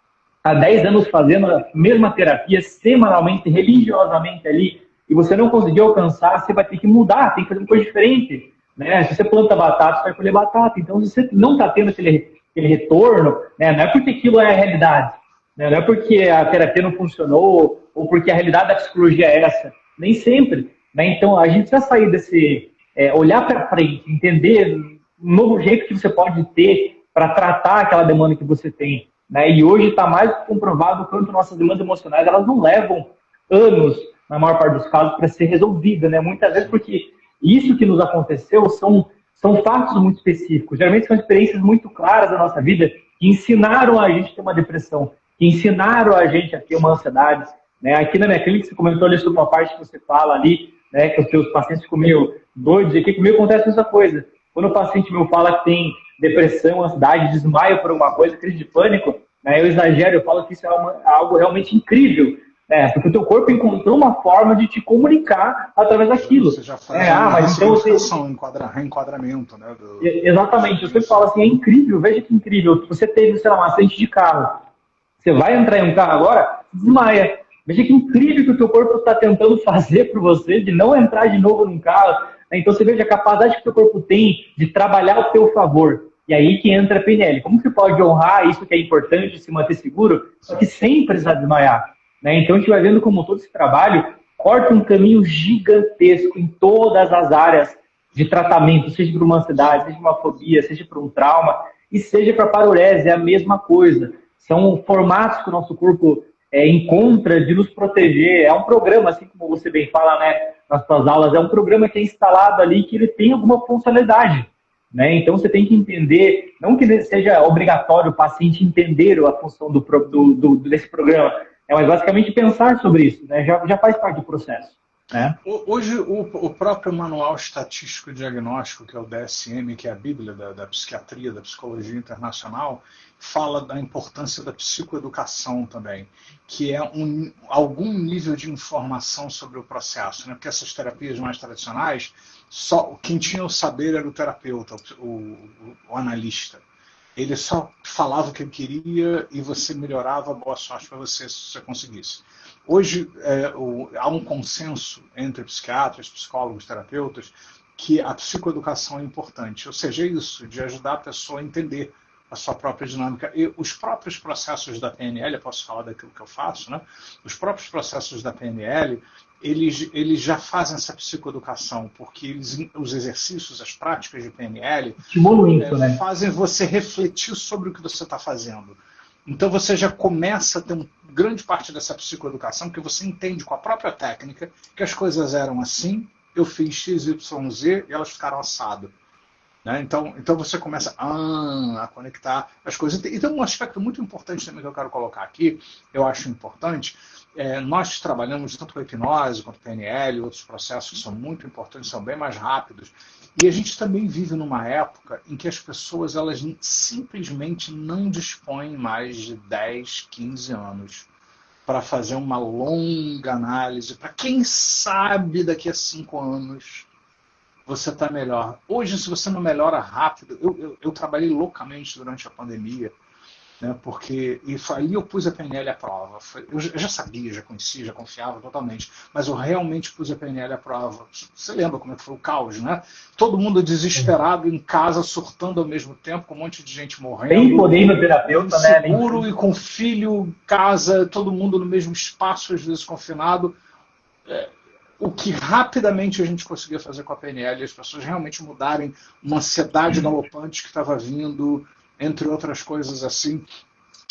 S1: há 10 anos fazendo a mesma terapia, semanalmente, religiosamente ali, e você não conseguiu alcançar, você vai ter que mudar, tem que fazer uma coisa diferente, né? Se você planta batata, você vai colher batata. Então, se você não está tendo aquele retorno, né, não é porque aquilo é a realidade, né, não é porque a terapia não funcionou, ou porque a realidade da psicologia é essa, nem sempre, né? Então, a gente precisa sair desse, olhar para frente, entender um novo jeito que você pode ter para tratar aquela demanda que você tem, né? E hoje está mais comprovado quanto nossas demandas emocionais, elas não levam anos, na maior parte dos casos, para ser resolvida, né? Muitas vezes porque isso que nos aconteceu são fatos muito específicos. Geralmente são experiências muito claras da nossa vida que ensinaram a gente a ter uma depressão, que ensinaram a gente a ter uma ansiedade, né? Aqui na minha clínica, você comentou ali sobre uma parte que você fala ali, né, que os seus pacientes ficam meio doidos, e aqui comigo acontece essa coisa. Quando o paciente meu fala que tem depressão, ansiedade, desmaio por alguma coisa, crise de pânico, né, eu exagero, eu falo que isso é algo realmente incrível, né, porque o teu corpo encontrou uma forma de te comunicar através daquilo.
S2: Você já faz mas então reenquadramento, né?
S1: Exatamente, eu sempre falo assim, é incrível, veja que incrível, você teve, sei lá, um acidente de carro, você vai entrar em um carro agora, desmaia. Veja que incrível que o teu corpo está tentando fazer por você, de não entrar de novo num carro. Então você veja a capacidade que o teu corpo tem de trabalhar ao teu favor. E aí que entra a PNL. Como que pode honrar isso que é importante, se manter seguro, só que sem precisar desmaiar, né? Então a gente vai vendo como todo esse trabalho corta um caminho gigantesco em todas as áreas de tratamento, seja para uma ansiedade, seja para uma fobia, seja para um trauma, e seja para parurese, é a mesma coisa. São formatos que o nosso corpo encontra de nos proteger. É um programa, assim como você bem fala, né, nas suas aulas, é um programa que é instalado ali que ele tem alguma funcionalidade, né? Então você tem que entender, não que seja obrigatório o paciente entender a função desse programa, mas basicamente pensar sobre isso, né? Já faz parte do processo. Né?
S2: Hoje, o próprio Manual Estatístico e Diagnóstico, que é o DSM, que é a Bíblia da psiquiatria, da psicologia internacional, fala da importância da psicoeducação também, que é algum nível de informação sobre o processo, né? Porque essas terapias mais tradicionais, só quem tinha o saber era o terapeuta, o analista. Ele só falava o que ele queria e você melhorava, boa sorte para você se você conseguisse. Hoje há um consenso entre psiquiatras, psicólogos, terapeutas, que a psicoeducação é importante. Ou seja, isso de ajudar a pessoa a entender a sua própria dinâmica. E os próprios processos da PNL, eu posso falar daquilo que eu faço, né? Os próprios processos da PNL, eles já fazem essa psicoeducação, porque os exercícios, as práticas de PNL,
S1: né?
S2: fazem você refletir sobre o que você está fazendo. Então você já começa a ter grande parte dessa psicoeducação, que você entende com a própria técnica que as coisas eram assim, eu fiz X, Y, Z e elas ficaram assado. Né? Então você começa a conectar as coisas. Então um aspecto muito importante também que eu quero colocar aqui, eu acho importante, nós trabalhamos tanto com hipnose quanto PNL, outros processos que são muito importantes, são bem mais rápidos, e a gente também vive numa época em que as pessoas elas simplesmente não dispõem mais de 10, 15 anos para fazer uma longa análise, para quem sabe daqui a 5 anos você está melhor. Hoje, se você não melhora rápido, eu trabalhei loucamente durante a pandemia, né, porque ali eu pus a PNL à prova. Eu já sabia, já conhecia, já confiava totalmente, mas eu realmente pus a PNL à prova. Você lembra como é que foi o caos, né? Todo mundo desesperado em casa, surtando ao mesmo tempo, com um monte de gente morrendo.
S1: Sem poder ir no terapeuta, né?
S2: Seguro e com filho, casa, todo mundo no mesmo espaço, às vezes confinado. O que rapidamente a gente conseguia fazer com a PNL, as pessoas realmente mudarem uma ansiedade galopante que estava vindo, entre outras coisas assim.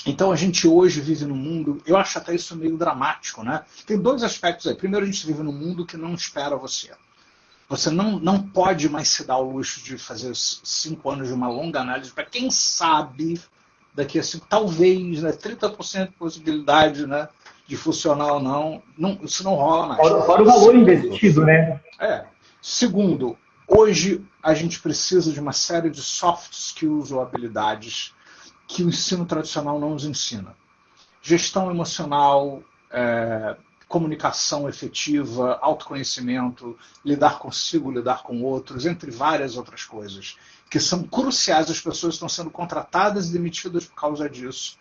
S2: Então a gente hoje vive num mundo, eu acho até isso meio dramático, né? Tem dois aspectos aí. Primeiro, a gente vive num mundo que não espera você. Você não pode mais se dar o luxo de fazer 5 anos de uma longa análise para quem sabe daqui a 5, talvez, né, 30% de possibilidade, né, de funcionar ou não. Isso não rola mais.
S1: Fora o valor investido, né?
S2: Segundo, hoje a gente precisa de uma série de soft skills ou habilidades que o ensino tradicional não nos ensina. Gestão emocional, comunicação efetiva, autoconhecimento, lidar consigo, lidar com outros, entre várias outras coisas, que são cruciais. As pessoas estão sendo contratadas e demitidas por causa disso,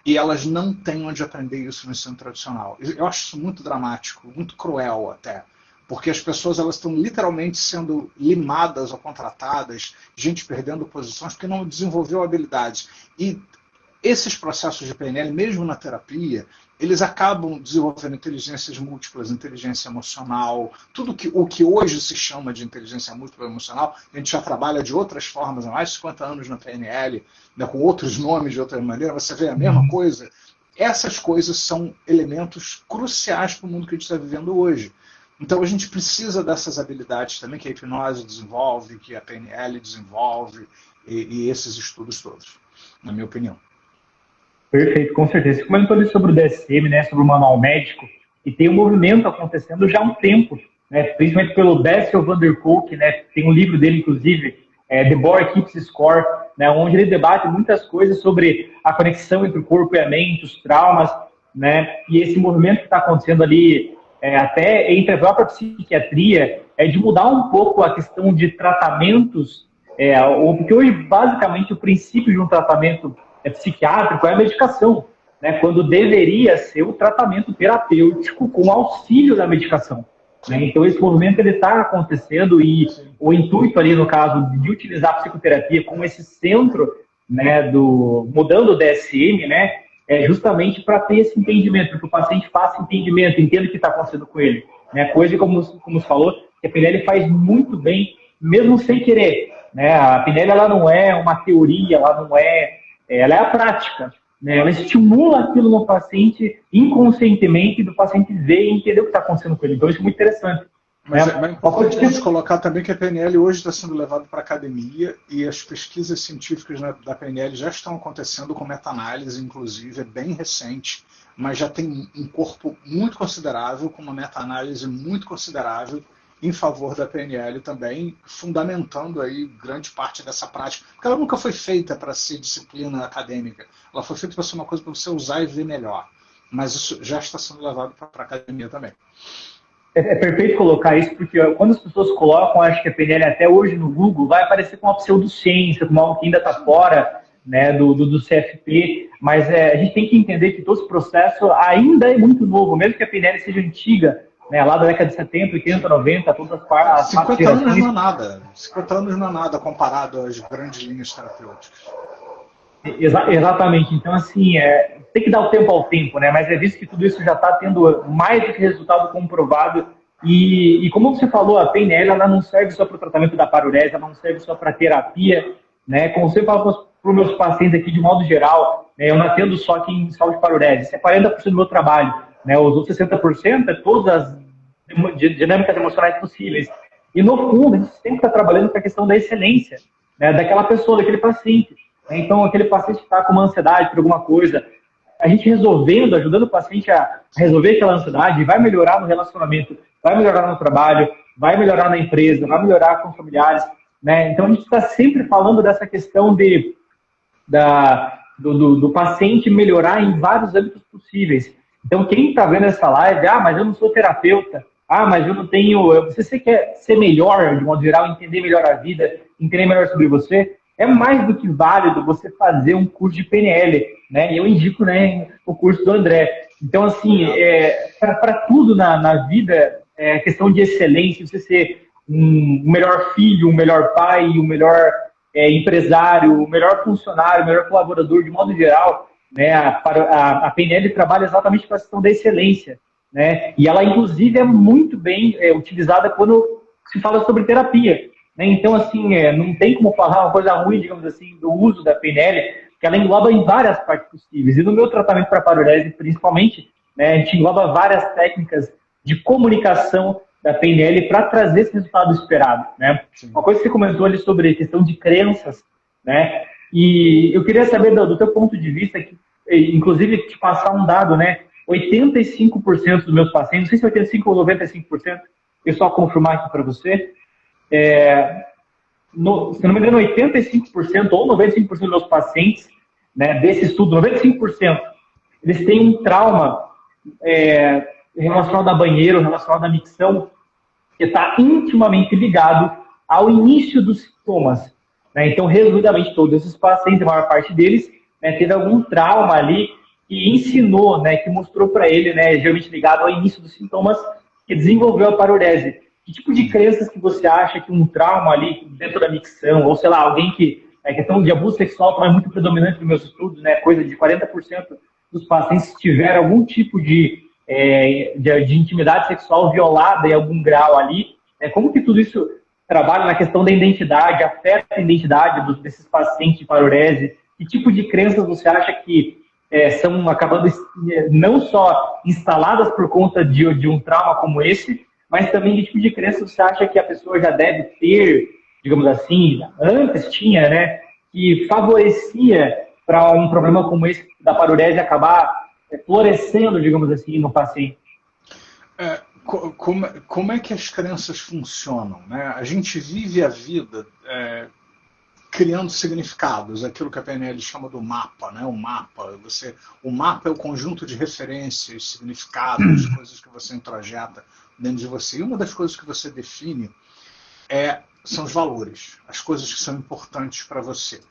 S2: e elas não têm onde aprender isso no ensino tradicional. Eu acho isso muito dramático, muito cruel até, porque as pessoas elas estão literalmente sendo limadas ou contratadas, gente perdendo posições porque não desenvolveu habilidades. E esses processos de PNL, mesmo na terapia, eles acabam desenvolvendo inteligências múltiplas, inteligência emocional, o que hoje se chama de inteligência múltipla emocional, a gente já trabalha de outras formas há mais de 50 anos na PNL, né, com outros nomes, de outra maneira, você vê a mesma coisa. Essas coisas são elementos cruciais para o mundo que a gente está vivendo hoje. Então a gente precisa dessas habilidades também que a hipnose desenvolve, que a PNL desenvolve, e esses estudos todos, na minha opinião.
S1: Perfeito, com certeza. Você comentou ali sobre o DSM, né, sobre o manual médico, e tem um movimento acontecendo já há um tempo, né, principalmente pelo Bessel van der Kolk, né, tem um livro dele, inclusive, The Board Keeps Score, né, onde ele debate muitas coisas sobre a conexão entre o corpo e a mente, os traumas, né, e esse movimento que está acontecendo ali, até entre a própria psiquiatria, de mudar um pouco a questão de tratamentos, porque hoje, basicamente, o princípio de um tratamento psiquiátrico é a medicação, né, quando deveria ser o tratamento terapêutico com auxílio da medicação. Né? Então, esse movimento está acontecendo e o intuito ali, no caso, de utilizar a psicoterapia como esse centro, né, mudando o DSM, né, é justamente para ter esse entendimento, para que o paciente faça entendimento, entenda o que está acontecendo com ele. Né? Coisa, como você falou, que a PNL faz muito bem, mesmo sem querer. Né? A PNL ela não é uma teoria, ela é a prática, né? Ela estimula aquilo no paciente inconscientemente, do paciente ver e entender o que está acontecendo com ele. Então, isso é muito interessante.
S2: Mas é importante a gente colocar também que a PNL hoje está sendo levada para a academia e as pesquisas científicas da PNL já estão acontecendo com meta-análise, inclusive, é bem recente, mas já tem um corpo muito considerável, com uma meta-análise muito considerável, em favor da PNL também, fundamentando aí grande parte dessa prática. Porque ela nunca foi feita para ser disciplina acadêmica. Ela foi feita para ser uma coisa para você usar e ver melhor. Mas isso já está sendo levado para a academia também.
S1: É perfeito colocar isso, porque quando as pessoas colocam, acho que a PNL até hoje no Google, vai aparecer com uma pseudociência, como algo que ainda está fora, né, do CFP, mas a gente tem que entender que todo esse processo ainda é muito novo, mesmo que a PNL seja antiga, né, lá da década de 70, 80, 90, todas as partes.
S2: 50 anos não é nada. 50 anos não é nada comparado às grandes linhas terapêuticas.
S1: Exatamente. Então, assim, tem que dar o tempo ao tempo, né? Mas é visto que tudo isso já está tendo mais do que resultado comprovado. E como você falou, a PNL ela não serve só para o tratamento da parurese, ela não serve só para terapia, né? Como você fala para os meus pacientes aqui, de modo geral, né, eu não atendo só aqui em saúde parurese, isso é 40% do meu trabalho. Né, os outros 60% é todas as dinâmicas emocionais possíveis. E, no fundo, a gente sempre está trabalhando com a questão da excelência, né, daquela pessoa, daquele paciente. Então, aquele paciente que está com uma ansiedade por alguma coisa, a gente resolvendo, ajudando o paciente a resolver aquela ansiedade, vai melhorar no relacionamento, vai melhorar no trabalho, vai melhorar na empresa, vai melhorar com os familiares. Né? Então, a gente está sempre falando dessa questão do paciente melhorar em vários âmbitos possíveis. Então, quem está vendo essa live, mas eu não sou terapeuta, mas eu não tenho. Se você quer ser melhor, de modo geral, entender melhor a vida, entender melhor sobre você, é mais do que válido você fazer um curso de PNL, né? E eu indico, né, o curso do André. Então, assim, para tudo na vida, é questão de excelência, você ser um melhor filho, um melhor pai, um melhor empresário, o melhor funcionário, o melhor colaborador, de modo geral, né? A PNL trabalha exatamente para a questão da excelência, né? E ela, inclusive, é muito bem utilizada quando se fala sobre terapia, né? Então, assim, não tem como falar uma coisa ruim, digamos assim, do uso da PNL, que ela engloba em várias partes possíveis. E no meu tratamento para paralise, principalmente, né, a gente engloba várias técnicas de comunicação da PNL para trazer esse resultado esperado, né? Uma coisa que você comentou ali sobre a questão de crenças, né? E eu queria saber do teu ponto de vista, que, inclusive te passar um dado, né? 85% dos meus pacientes, não sei se é 85% ou 95%, eu só confirmar aqui para você, se não me engano, 85% ou 95% dos meus pacientes, né, desse estudo, 95%, eles têm um trauma relacionado a banheiro, relacionado à micção, que está intimamente ligado ao início dos sintomas. Né? Então, resumidamente, todos esses pacientes, a maior parte deles, né, teve algum trauma ali que ensinou, né, que mostrou para ele, né, geralmente ligado ao início dos sintomas, que desenvolveu a parurese. Que tipo de crenças que você acha que um trauma ali dentro da micção, ou sei lá, alguém que a questão de abuso sexual é muito predominante nos meus estudos, né, coisa de 40% dos pacientes tiveram algum tipo de intimidade sexual violada em algum grau ali. Como que tudo isso trabalha na questão da identidade, afeta a identidade desses pacientes de parurese? Que tipo de crenças você acha que são acabando não só instaladas por conta de um trauma como esse, mas também que tipo de crenças você acha que a pessoa já deve ter, digamos assim, antes tinha, né, que favorecia para um problema como esse da parurese acabar florescendo, digamos assim, no paciente?
S2: Como é que as crenças funcionam? Né? A gente vive a vida criando significados, aquilo que a PNL chama do mapa, né? O mapa é o conjunto de referências, significados, coisas que você introjeta dentro de você. E uma das coisas que você define são os valores, as coisas que são importantes para você.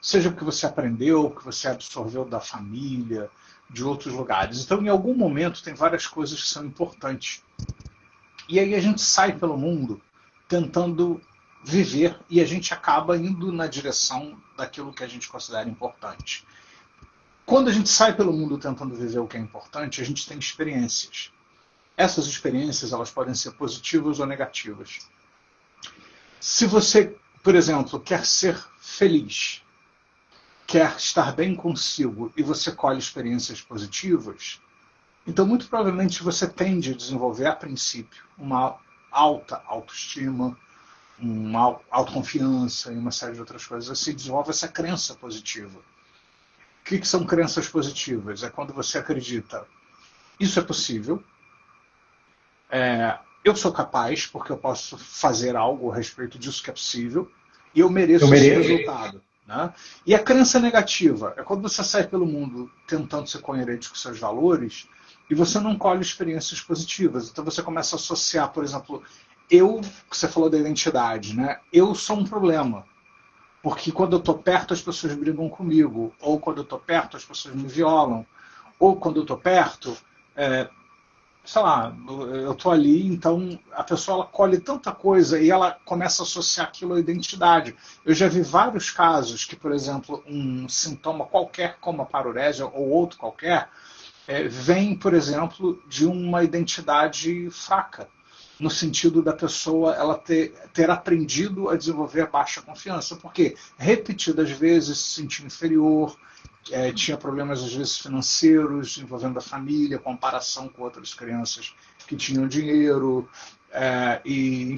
S2: Seja o que você aprendeu, o que você absorveu da família, de outros lugares. Então, em algum momento, tem várias coisas que são importantes. E aí a gente sai pelo mundo tentando viver e a gente acaba indo na direção daquilo que a gente considera importante. Quando a gente sai pelo mundo tentando viver o que é importante, a gente tem experiências. Essas experiências elas podem ser positivas ou negativas. Se você, por exemplo, quer ser feliz, quer estar bem consigo e você colhe experiências positivas, então muito provavelmente você tende a desenvolver, a princípio, uma alta autoestima, uma autoconfiança e uma série de outras coisas. Você desenvolve essa crença positiva. O que são crenças positivas? É quando você acredita, isso é possível, eu sou capaz, porque eu posso fazer algo a respeito disso que é possível, e eu mereço esse resultado. Né? E a crença negativa é quando você sai pelo mundo tentando ser coerente com seus valores e você não colhe experiências positivas. Então você começa a associar, por exemplo, que você falou da identidade, né? Eu sou um problema, porque quando eu estou perto as pessoas brigam comigo, ou quando eu estou perto as pessoas me violam, ou quando eu estou perto, sei lá, eu estou ali, então a pessoa ela colhe tanta coisa e ela começa a associar aquilo à identidade. Eu já vi vários casos que, por exemplo, um sintoma qualquer, como a parurese ou outro qualquer, vem, por exemplo, de uma identidade fraca, no sentido da pessoa ela ter aprendido a desenvolver baixa confiança, porque repetidas vezes se sentia inferior, tinha problemas às vezes financeiros envolvendo a família, comparação com outras crianças que tinham dinheiro, e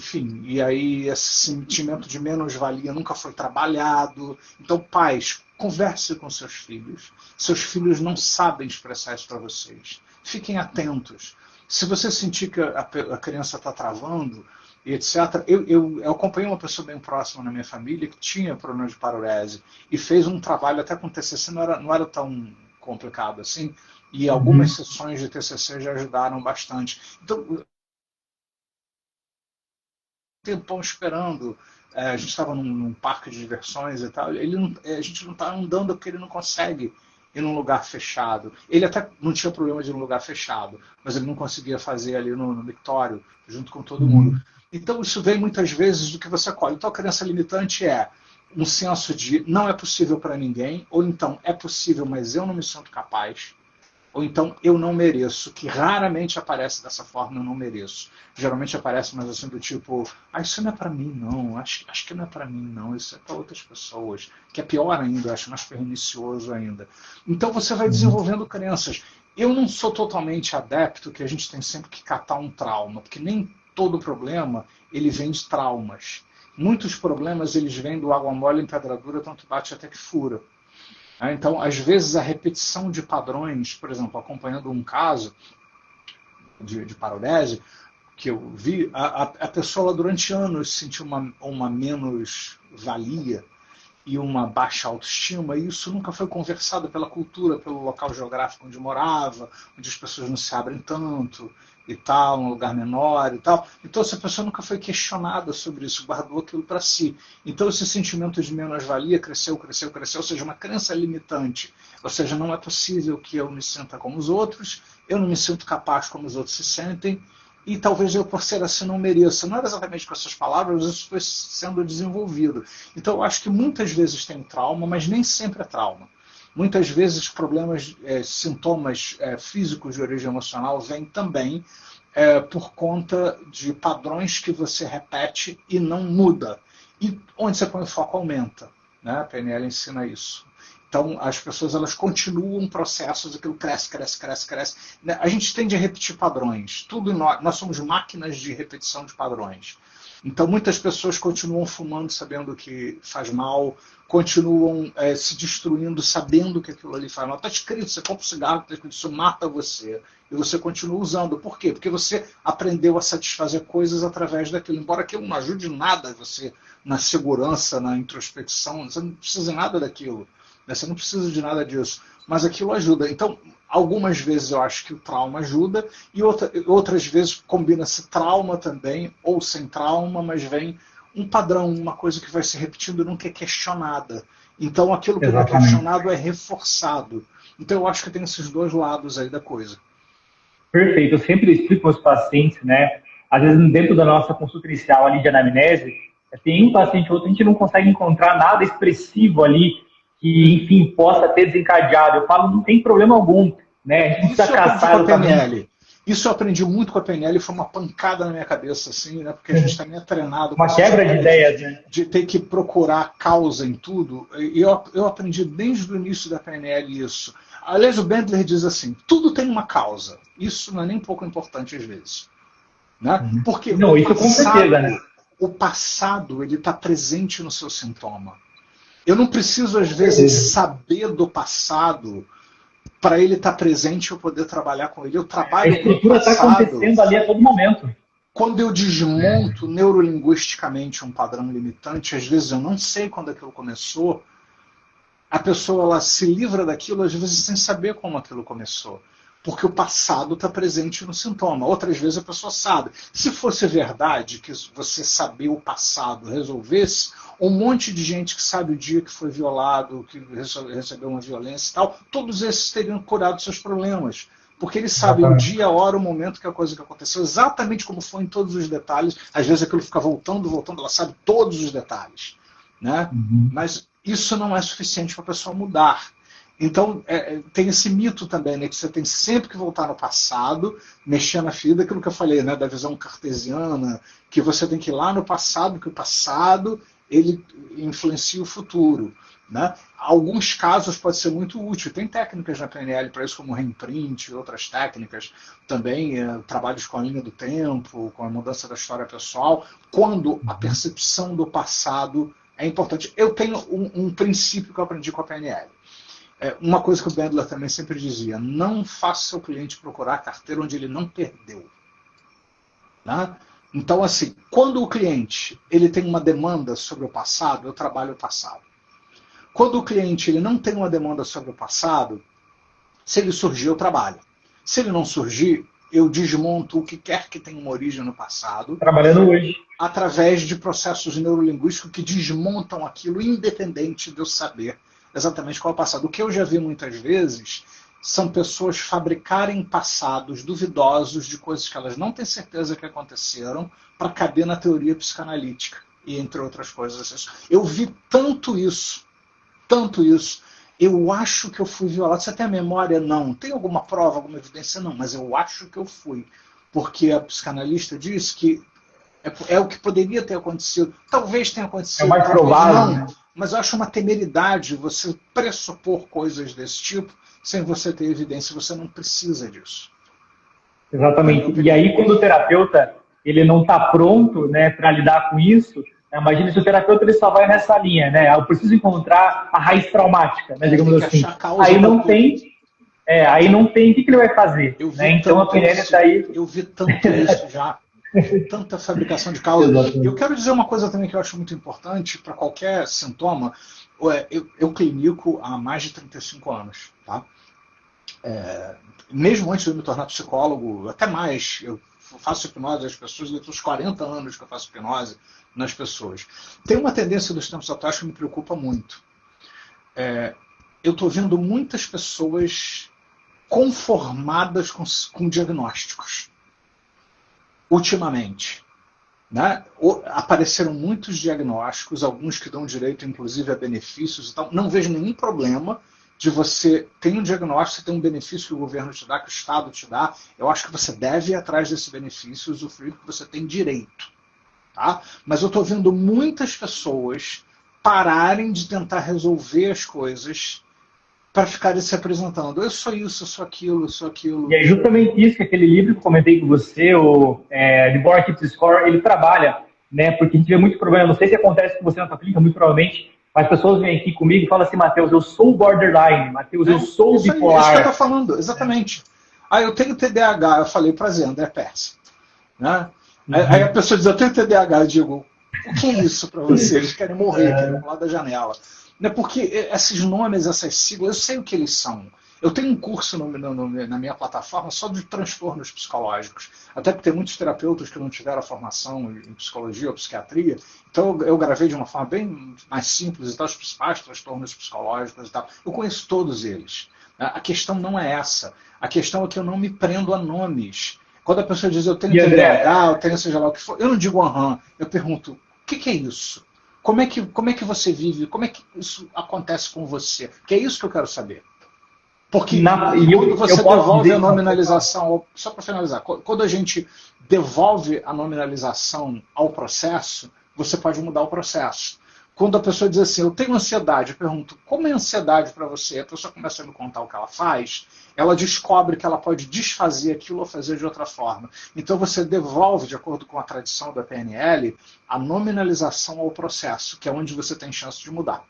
S2: aí esse sentimento de menos-valia nunca foi trabalhado. Então, pais, converse com seus filhos não sabem expressar isso para vocês, fiquem atentos. Se você sentir que a criança está travando, e etc. Eu acompanhei uma pessoa bem próxima na minha família que tinha problema de parurese e fez um trabalho até com TCC, não era tão complicado assim, e algumas sessões de TCC já ajudaram bastante. Então, tempão esperando. A gente estava num parque de diversões e tal. A gente não está andando porque ele não consegue ir num lugar fechado. Ele até não tinha problema de ir num lugar fechado, mas ele não conseguia fazer ali no mictório, junto com todo mundo. Então, isso vem muitas vezes do que você colhe. Então, a crença limitante é um senso de não é possível para ninguém, ou então é possível, mas eu não me sinto capaz, ou então eu não mereço, que raramente aparece dessa forma, eu não mereço. Geralmente aparece mais assim do tipo, isso não é para mim não, acho que não é para mim não, isso é para outras pessoas, que é pior ainda, acho mais pernicioso ainda. Então você vai desenvolvendo crenças. Eu não sou totalmente adepto que a gente tem sempre que catar um trauma, porque nem todo problema ele vem de traumas. Muitos problemas eles vêm do água mole em pedra dura, tanto bate até que fura. Então, às vezes, a repetição de padrões, por exemplo, acompanhando um caso de parodese, que eu vi, a pessoa durante anos sentiu uma menos-valia e uma baixa autoestima, e isso nunca foi conversado pela cultura, pelo local geográfico onde morava, onde as pessoas não se abrem tanto e tal, um lugar menor e tal. Então essa pessoa nunca foi questionada sobre isso, guardou aquilo para si. Então esse sentimento de menos-valia cresceu, ou seja, uma crença limitante. Ou seja, não é possível que eu me sinta como os outros, eu não me sinto capaz como os outros se sentem, e talvez eu, por ser assim, não mereça. Não era exatamente com essas palavras, mas isso foi sendo desenvolvido. Então, eu acho que muitas vezes tem trauma, mas nem sempre é trauma. Muitas vezes problemas, sintomas físicos de origem emocional vêm também por conta de padrões que você repete e não muda. E onde você põe o foco aumenta. Né? A PNL ensina isso. Então, as pessoas elas continuam processos, aquilo cresce. A gente tende a repetir padrões. Tudo nós somos máquinas de repetição de padrões. Então, muitas pessoas continuam fumando sabendo que faz mal, continuam se destruindo sabendo que aquilo ali faz mal. Está escrito, você compra um cigarro, está escrito, isso mata você. E você continua usando. Por quê? Porque você aprendeu a satisfazer coisas através daquilo. Embora aquilo não ajude nada você na segurança, na introspecção, você não precisa de nada daquilo. Você não precisa de nada disso, mas aquilo ajuda. Então, algumas vezes eu acho que o trauma ajuda, e outras vezes combina-se trauma também, ou sem trauma, mas vem um padrão, uma coisa que vai se repetindo e nunca é questionada. Então, aquilo que não é questionado é reforçado. Então, eu acho que tem esses dois lados aí da coisa.
S1: Perfeito. Eu sempre explico aos pacientes, né? Às vezes, dentro da nossa consulta inicial ali de anamnese, tem um paciente ou outro, a gente não consegue encontrar nada expressivo ali que, enfim, possa ter desencadeado. Eu falo, não tem problema algum, né? A gente precisa caçar o
S2: PNL. Isso eu aprendi muito com a PNL, foi uma pancada na minha cabeça, assim, né? Porque a gente também é treinado...
S1: Uma quebra de ideias, né?
S2: De ter que procurar causa em tudo. E eu aprendi desde o início da PNL isso. Aliás, o Bandler diz assim, tudo tem uma causa. Isso não é nem pouco importante às vezes. Né? Porque
S1: não, isso com certeza, né?
S2: O passado ele está presente no seu sintoma. Eu não preciso, às vezes, saber do passado para ele estar presente e eu poder trabalhar com ele. Eu trabalho
S1: a estrutura está acontecendo ali a todo momento.
S2: Quando eu desmonto neurolinguisticamente um padrão limitante, às vezes eu não sei quando aquilo começou, a pessoa ela se livra daquilo, às vezes, sem saber como aquilo começou. Porque o passado está presente no sintoma. Outras vezes a pessoa sabe. Se fosse verdade que você saber o passado resolvesse, um monte de gente que sabe o dia que foi violado, que recebeu uma violência e tal, todos esses teriam curado seus problemas. Porque eles sabem o dia, a hora, o momento que a coisa que aconteceu, exatamente como foi em todos os detalhes. Às vezes aquilo fica voltando, ela sabe todos os detalhes. Né? Mas isso não é suficiente para a pessoa mudar. Então, tem esse mito também, né, que você tem sempre que voltar no passado, mexer na ferida, aquilo que eu falei, né, da visão cartesiana, que você tem que ir lá no passado, que o passado ele influencia o futuro. Né? Alguns casos pode ser muito útil. Tem técnicas na PNL para isso, como reimprint, outras técnicas também, trabalhos com a linha do tempo, com a mudança da história pessoal, quando a percepção do passado é importante. Eu tenho um princípio que eu aprendi com a PNL. Uma coisa que o Bandler também sempre dizia, não faça seu cliente procurar a carteira onde ele não perdeu. Né? Então, assim, quando o cliente ele tem uma demanda sobre o passado, eu trabalho o passado. Quando o cliente ele não tem uma demanda sobre o passado, se ele surgir, eu trabalho. Se ele não surgir, eu desmonto o que quer que tenha uma origem no passado.
S1: Trabalhando hoje.
S2: Através de processos neurolinguísticos que desmontam aquilo, independente de eu saber exatamente qual é o passado. O que eu já vi muitas vezes são pessoas fabricarem passados duvidosos de coisas que elas não têm certeza que aconteceram para caber na teoria psicanalítica, e entre outras coisas. Eu vi tanto isso, tanto isso. Eu acho que eu fui violado. Você tem a memória? Não. Tem alguma prova, alguma evidência? Não, mas eu acho que eu fui. Porque a psicanalista diz que é o que poderia ter acontecido. Talvez tenha acontecido.
S1: É mais provável,
S2: não,
S1: né?
S2: mas eu acho uma temeridade você pressupor coisas desse tipo sem você ter evidência. Você não precisa disso.
S1: Exatamente. E aí, quando o terapeuta ele não está pronto, né, para lidar com isso, né, imagina se o terapeuta ele só vai nessa linha, né? Eu preciso encontrar a raiz traumática, né, digamos assim. Aí não tem, aí não tem, o que ele vai fazer? Né? Então a PNL está aí.
S2: Eu vi tanto isso já. Tanta fabricação de causa. E eu quero dizer uma coisa também que eu acho muito importante para qualquer sintoma. Eu clinico há mais de 35 anos. Tá? Mesmo antes de eu me tornar psicólogo, até mais, eu faço hipnose às pessoas, desde os 40 anos que eu faço hipnose nas pessoas. Tem uma tendência dos tempos atuais que me preocupa muito. Eu estou vendo muitas pessoas conformadas com diagnósticos. Ultimamente. Né? Apareceram muitos diagnósticos, alguns que dão direito, inclusive, a benefícios e tal. Não vejo nenhum problema de você ter um diagnóstico, você ter um benefício que o governo te dá, que o Estado te dá. Eu acho que você deve ir atrás desse benefício, usufruir que você tem direito. Tá? Mas eu estou vendo muitas pessoas pararem de tentar resolver as coisas para ficarem se apresentando. Eu sou isso, eu sou aquilo, eu sou aquilo.
S1: E é justamente isso que aquele livro que eu comentei com você, o The Board Keeps Score, ele trabalha, né? Porque a gente vê muito problema. Não sei se acontece com você na sua clínica, muito provavelmente, mas pessoas vêm aqui comigo e falam assim, Matheus, eu sou borderline, Matheus, eu sou bipolar.
S2: É isso que eu estou falando, exatamente. Eu tenho TDAH, eu falei, prazer, André Persa. Né? Aí a pessoa diz, eu tenho TDAH, eu digo, o que é isso para você? Eles querem morrer, querem pular da janela. Porque esses nomes, essas siglas, eu sei o que eles são. Eu tenho um curso na minha plataforma só de transtornos psicológicos. Até porque tem muitos terapeutas que não tiveram a formação em psicologia ou psiquiatria. Então eu gravei de uma forma bem mais simples e tal, os principais transtornos psicológicos e tal. Eu conheço todos eles. A questão não é essa. A questão é que eu não me prendo a nomes. Quando a pessoa diz eu tenho TDAH, eu tenho seja lá o que for, eu não digo aham. Eu pergunto, o que é isso? Como é que você vive? Como é que isso acontece com você? Que é isso que eu quero saber. Porque quando você devolve a nominalização, só para finalizar, quando a gente devolve a nominalização ao processo, você pode mudar o processo. Quando a pessoa diz assim, eu tenho ansiedade, eu pergunto, como é ansiedade para você? A pessoa começa a me contar o que ela faz, ela descobre que ela pode desfazer aquilo ou fazer de outra forma. Então você devolve, de acordo com a tradição da PNL, a nominalização ao processo, que é onde você tem chance de mudar.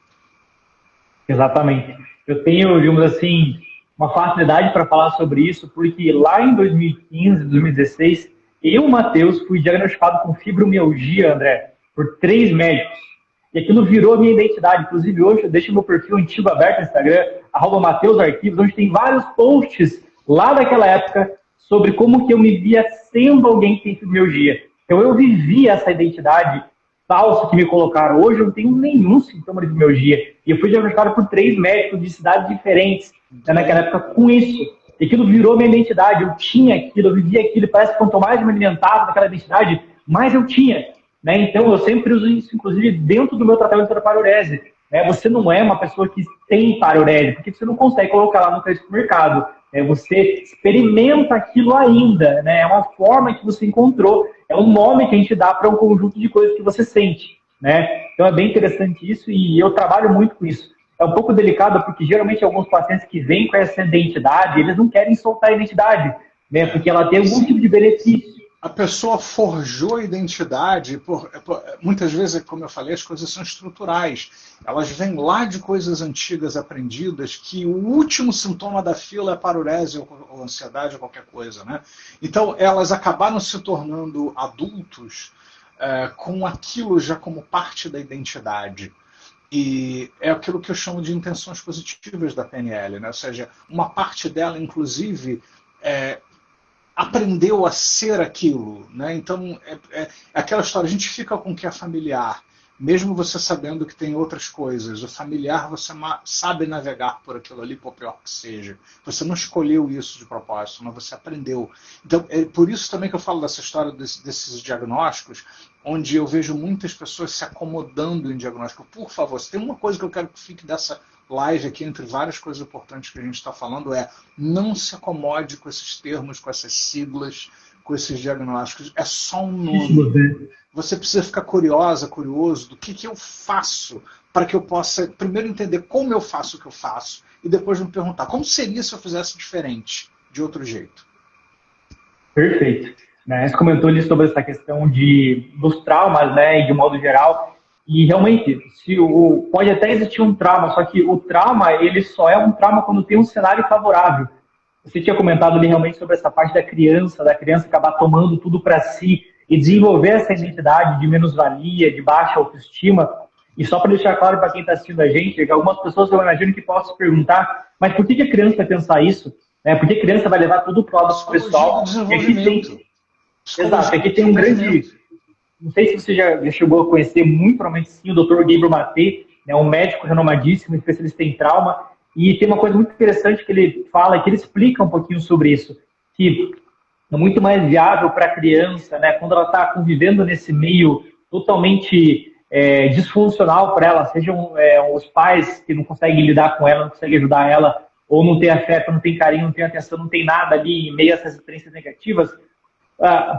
S1: Exatamente. Eu tenho, digamos assim, uma facilidade para falar sobre isso, porque lá em 2015, 2016, eu, Matheus, fui diagnosticado com fibromialgia, André, por 3 médicos. E aquilo virou a minha identidade. Inclusive, hoje eu deixo meu perfil antigo aberto no Instagram, @MatheusArquivos, onde tem vários posts lá daquela época sobre como que eu me via sendo alguém que tem fibromialgia. Então, eu vivi essa identidade falsa que me colocaram. Hoje eu não tenho nenhum sintoma de fibromialgia. E eu fui diagnosticado por 3 médicos de cidades diferentes, né, naquela época, com isso. E aquilo virou minha identidade. Eu tinha aquilo, eu vivia aquilo. Parece que quanto mais eu me alimentava daquela identidade, mais eu tinha. Né? Então, eu sempre uso isso, inclusive, dentro do meu tratamento para parurese. Né? Você não é uma pessoa que tem parurese, porque você não consegue colocar lá no supermercado. Você experimenta aquilo ainda. Né? É uma forma que você encontrou. É um nome que a gente dá para um conjunto de coisas que você sente. Né? Então, é bem interessante isso e eu trabalho muito com isso. É um pouco delicado, porque geralmente alguns pacientes que vêm com essa identidade, eles não querem soltar a identidade, né? Porque ela tem algum tipo de benefício.
S2: A pessoa forjou a identidade, muitas vezes, como eu falei, as coisas são estruturais. Elas vêm lá de coisas antigas aprendidas, que o último sintoma da fila é parurese ou ansiedade ou qualquer coisa. Né? Então, elas acabaram se tornando adultos com aquilo já como parte da identidade. E é aquilo que eu chamo de intenções positivas da PNL. Né? Ou seja, uma parte dela, inclusive, aprendeu a ser aquilo, né? Então, é aquela história, a gente fica com o que é familiar, mesmo você sabendo que tem outras coisas. O familiar, você sabe navegar por aquilo ali, por pior que seja. Você não escolheu isso de propósito, mas você aprendeu. Então, é por isso também que eu falo dessa história desses diagnósticos, onde eu vejo muitas pessoas se acomodando em diagnóstico. Por favor, se tem uma coisa que eu quero que fique dessa live aqui, entre várias coisas importantes que a gente está falando, não se acomode com esses termos, com essas siglas, com esses diagnósticos. É só um nome. Você precisa ficar curioso do que eu faço para que eu possa, primeiro, entender como eu faço o que eu faço e depois me perguntar como seria se eu fizesse diferente, de outro jeito.
S1: Perfeito. Você comentou ali sobre essa questão dos traumas, né, e de modo geral. E realmente, pode até existir um trauma, só que o trauma, ele só é um trauma quando tem um cenário favorável. Você tinha comentado ali realmente sobre essa parte da criança acabar tomando tudo para si e desenvolver essa identidade de menos-valia, de baixa autoestima. E só para deixar claro para quem está assistindo a gente, que algumas pessoas eu imagino que possam se perguntar, mas por que a criança vai pensar isso? Por que a criança vai levar tudo para o lado pessoal? Exato, aqui tem um grande... Não sei se você já chegou a conhecer, muito provavelmente sim, o Dr. Gabriel Maté, um médico renomadíssimo, especialista em trauma, e tem uma coisa muito interessante que ele fala, que ele explica um pouquinho sobre isso, que é muito mais viável para a criança, né, quando ela está convivendo nesse meio totalmente disfuncional para ela, sejam os pais que não conseguem lidar com ela, não conseguem ajudar ela, ou não tem afeto, não tem carinho, não tem atenção, não tem nada ali em meio a essas experiências negativas.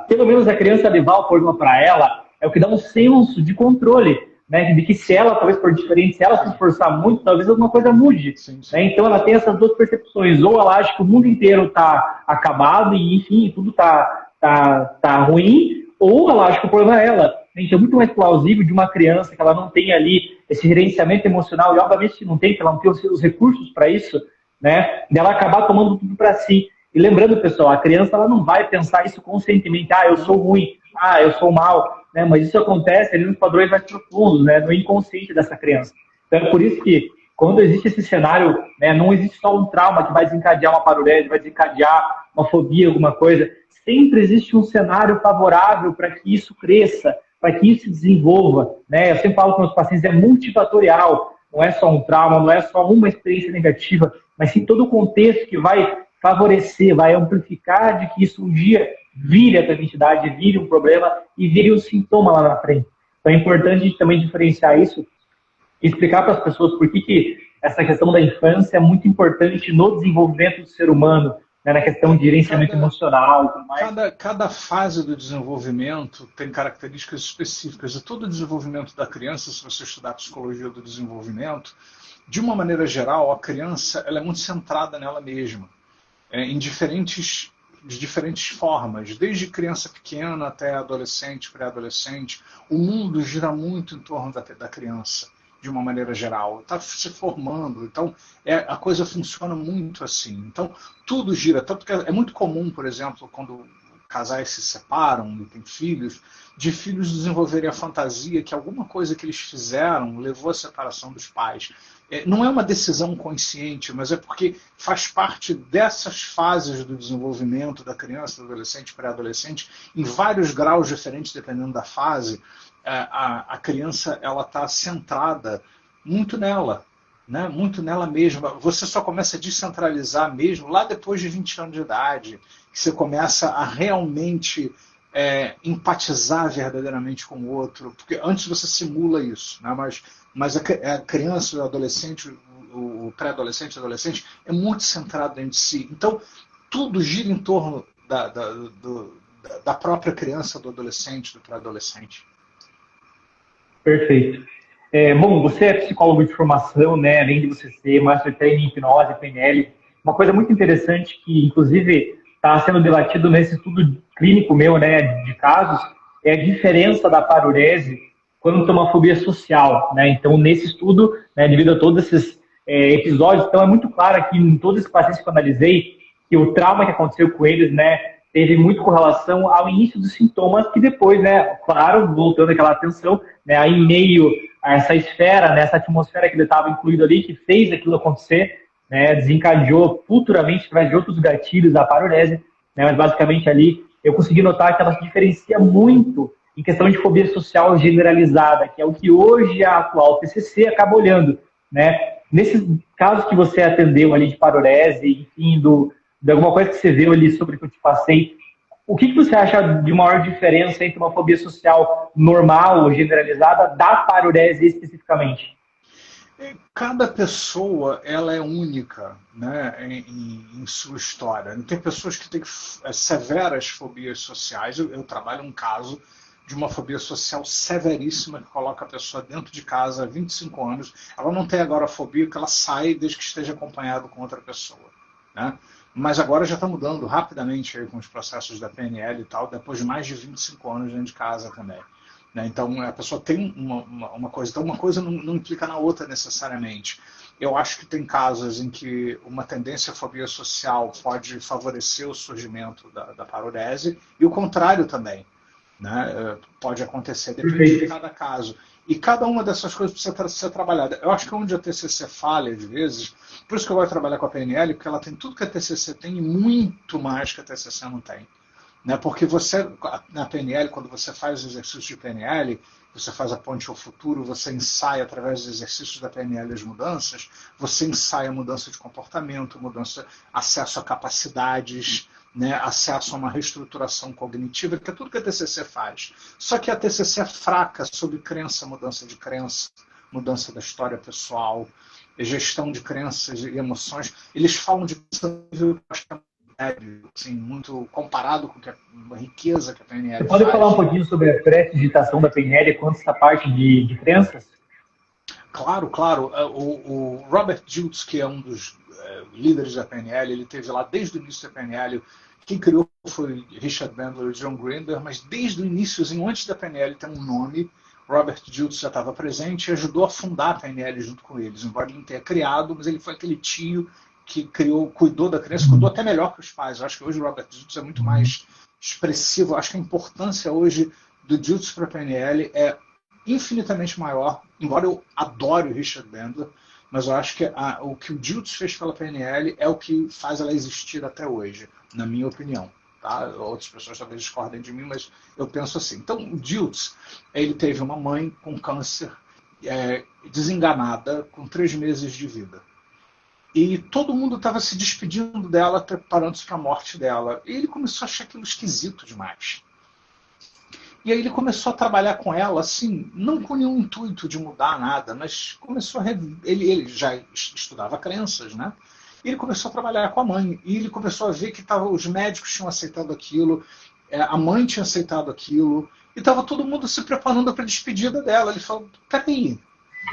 S1: Pelo menos a criança levar o problema para ela é o que dá um senso de controle, né, de que se ela, talvez por diferente, se ela se esforçar muito, talvez alguma coisa mude. Sim. Né? Então ela tem essas duas percepções, ou ela acha que o mundo inteiro está acabado e, enfim, tudo tá ruim, ou ela acha que o problema é ela. Então é muito mais plausível de uma criança que ela não tem ali esse gerenciamento emocional, e obviamente não tem, que ela não tem os recursos para isso, né, dela acabar tomando tudo para si. E lembrando, pessoal, a criança ela não vai pensar isso conscientemente, eu sou ruim, eu sou mal, né? Mas isso acontece ali nos padrões mais profundos, né? No inconsciente dessa criança. Então é por isso que, quando existe esse cenário, né, não existe só um trauma que vai desencadear uma paralisia, vai desencadear uma fobia, alguma coisa. Sempre existe um cenário favorável para que isso cresça, para que isso se desenvolva. Né? Eu sempre falo com os pacientes, é multifatorial, não é só um trauma, não é só uma experiência negativa, mas sim todo o contexto que vai favorecer, vai amplificar de que isso um dia vire a tua identidade, vire um problema e vire um sintoma lá na frente. Então é importante a gente também diferenciar isso e explicar para as pessoas por que essa questão da infância é muito importante no desenvolvimento do ser humano, né, na questão de gerenciamento emocional e tudo mais.
S2: Cada fase do desenvolvimento tem características específicas. E todo o desenvolvimento da criança, se você estudar a psicologia do desenvolvimento, de uma maneira geral, a criança ela é muito centrada nela mesma. De diferentes formas, desde criança pequena até adolescente, pré-adolescente, o mundo gira muito em torno da criança, de uma maneira geral, está se formando, então a coisa funciona muito assim, então tudo gira, tanto que é muito comum, por exemplo, quando casais se separam e têm filhos, de filhos desenvolverem a fantasia que alguma coisa que eles fizeram levou à separação dos pais. Não é uma decisão consciente, mas é porque faz parte dessas fases do desenvolvimento da criança, do adolescente, pré-adolescente, em vários graus diferentes, dependendo da fase, a criança ela está centrada muito nela, né? Muito nela mesma. Você só começa a descentralizar mesmo lá depois de 20 anos de idade, que você começa a realmente empatizar verdadeiramente com o outro, porque antes você simula isso, né? Mas a criança, o adolescente, o pré-adolescente, o adolescente, é muito centrado em si. Então, tudo gira em torno da própria criança, do adolescente, do pré-adolescente.
S1: Perfeito. Bom, você é psicólogo de formação, né? Além de você ser Master Trainer em Hipnose, PNL. Uma coisa muito interessante que, inclusive, está sendo debatido nesse estudo clínico meu, né, de casos, é a diferença da parurese quando tem uma fobia social, né? Então, nesse estudo, né, devido a todos esses episódios, então é muito claro que em todos os pacientes que eu analisei, que o trauma que aconteceu com eles, né, teve muito correlação ao início dos sintomas, que depois, né, claro, voltando àquela atenção, né, aí em meio a essa esfera, né, essa atmosfera que ele estava incluído ali, que fez aquilo acontecer, né, desencadeou futuramente, através de outros gatilhos, a parurese. né? Mas basicamente ali eu consegui notar que ela se diferencia muito em questão de fobia social generalizada, que é o que hoje a atual TCC acaba olhando, né? Nesses casos que você atendeu ali de parorese, enfim, de alguma coisa que você viu ali sobre o que eu te passei, o que você acha de maior diferença entre uma fobia social normal ou generalizada da parorese especificamente?
S2: Cada pessoa ela é única, né, em sua história. Tem pessoas que têm severas fobias sociais. Eu trabalho um caso de uma fobia social severíssima que coloca a pessoa dentro de casa há 25 anos. Ela não tem agora fobia porque ela sai desde que esteja acompanhado com outra pessoa, né? Mas agora já está mudando rapidamente aí com os processos da PNL e tal, depois de mais de 25 anos dentro de casa também. Né? Então a pessoa tem uma coisa, então uma coisa não implica na outra necessariamente. Eu acho que tem casos em que uma tendência à fobia social pode favorecer o surgimento da parorese e o contrário também. Né? Pode acontecer, depende de cada caso. E cada uma dessas coisas precisa ser trabalhada. Eu acho que onde a TCC falha, às vezes, por isso que eu gosto de trabalhar com a PNL, porque ela tem tudo que a TCC tem e muito mais que a TCC não tem. Né? Porque você, na PNL, quando você faz os exercícios de PNL, você faz a ponte ao futuro, você ensaia através dos exercícios da PNL as mudanças, você ensaia mudança de comportamento, mudança, acesso a capacidades, né, acesso a uma reestruturação cognitiva, que é tudo que a TCC faz. Só que a TCC é fraca sobre crença, mudança da história pessoal, gestão de crenças e emoções. Eles falam de nível, assim, muito comparado com a riqueza que a
S1: Você
S2: PNL
S1: pode falar
S2: faz.
S1: um pouquinho sobre a pré-digitação da PNL quanto essa parte de crenças?
S2: Claro, claro. O Robert Dilts, que é um dos líderes da PNL, ele teve lá desde o início da PNL. Quem criou foi Richard Bandler e John Grinder, mas desde o início, antes da PNL ter um nome, Robert Dilts já estava presente e ajudou a fundar a PNL junto com eles. Embora ele não tenha criado, mas ele foi aquele tio que criou, cuidou da criança, cuidou até melhor que os pais. Eu acho que hoje o Robert Dilts é muito mais expressivo. Eu acho que a importância hoje do Dilts para a PNL é infinitamente maior, embora eu adore o Richard Bandler, mas eu acho que o que o Dilts fez pela PNL é o que faz ela existir até hoje, na minha opinião. Tá? Outras pessoas talvez discordem de mim, mas eu penso assim. Então, o Dilts, ele teve uma mãe com câncer, desenganada, com 3 meses de vida. E todo mundo estava se despedindo dela, preparando-se para a morte dela. E ele começou a achar aquilo esquisito demais. E aí ele começou a trabalhar com ela, assim, não com nenhum intuito de mudar nada, mas começou a ele já estudava crenças, né? E ele começou a trabalhar com a mãe. E ele começou a ver que os médicos tinham aceitado aquilo, a mãe tinha aceitado aquilo, e estava todo mundo se preparando para a despedida dela. Ele falou, peraí.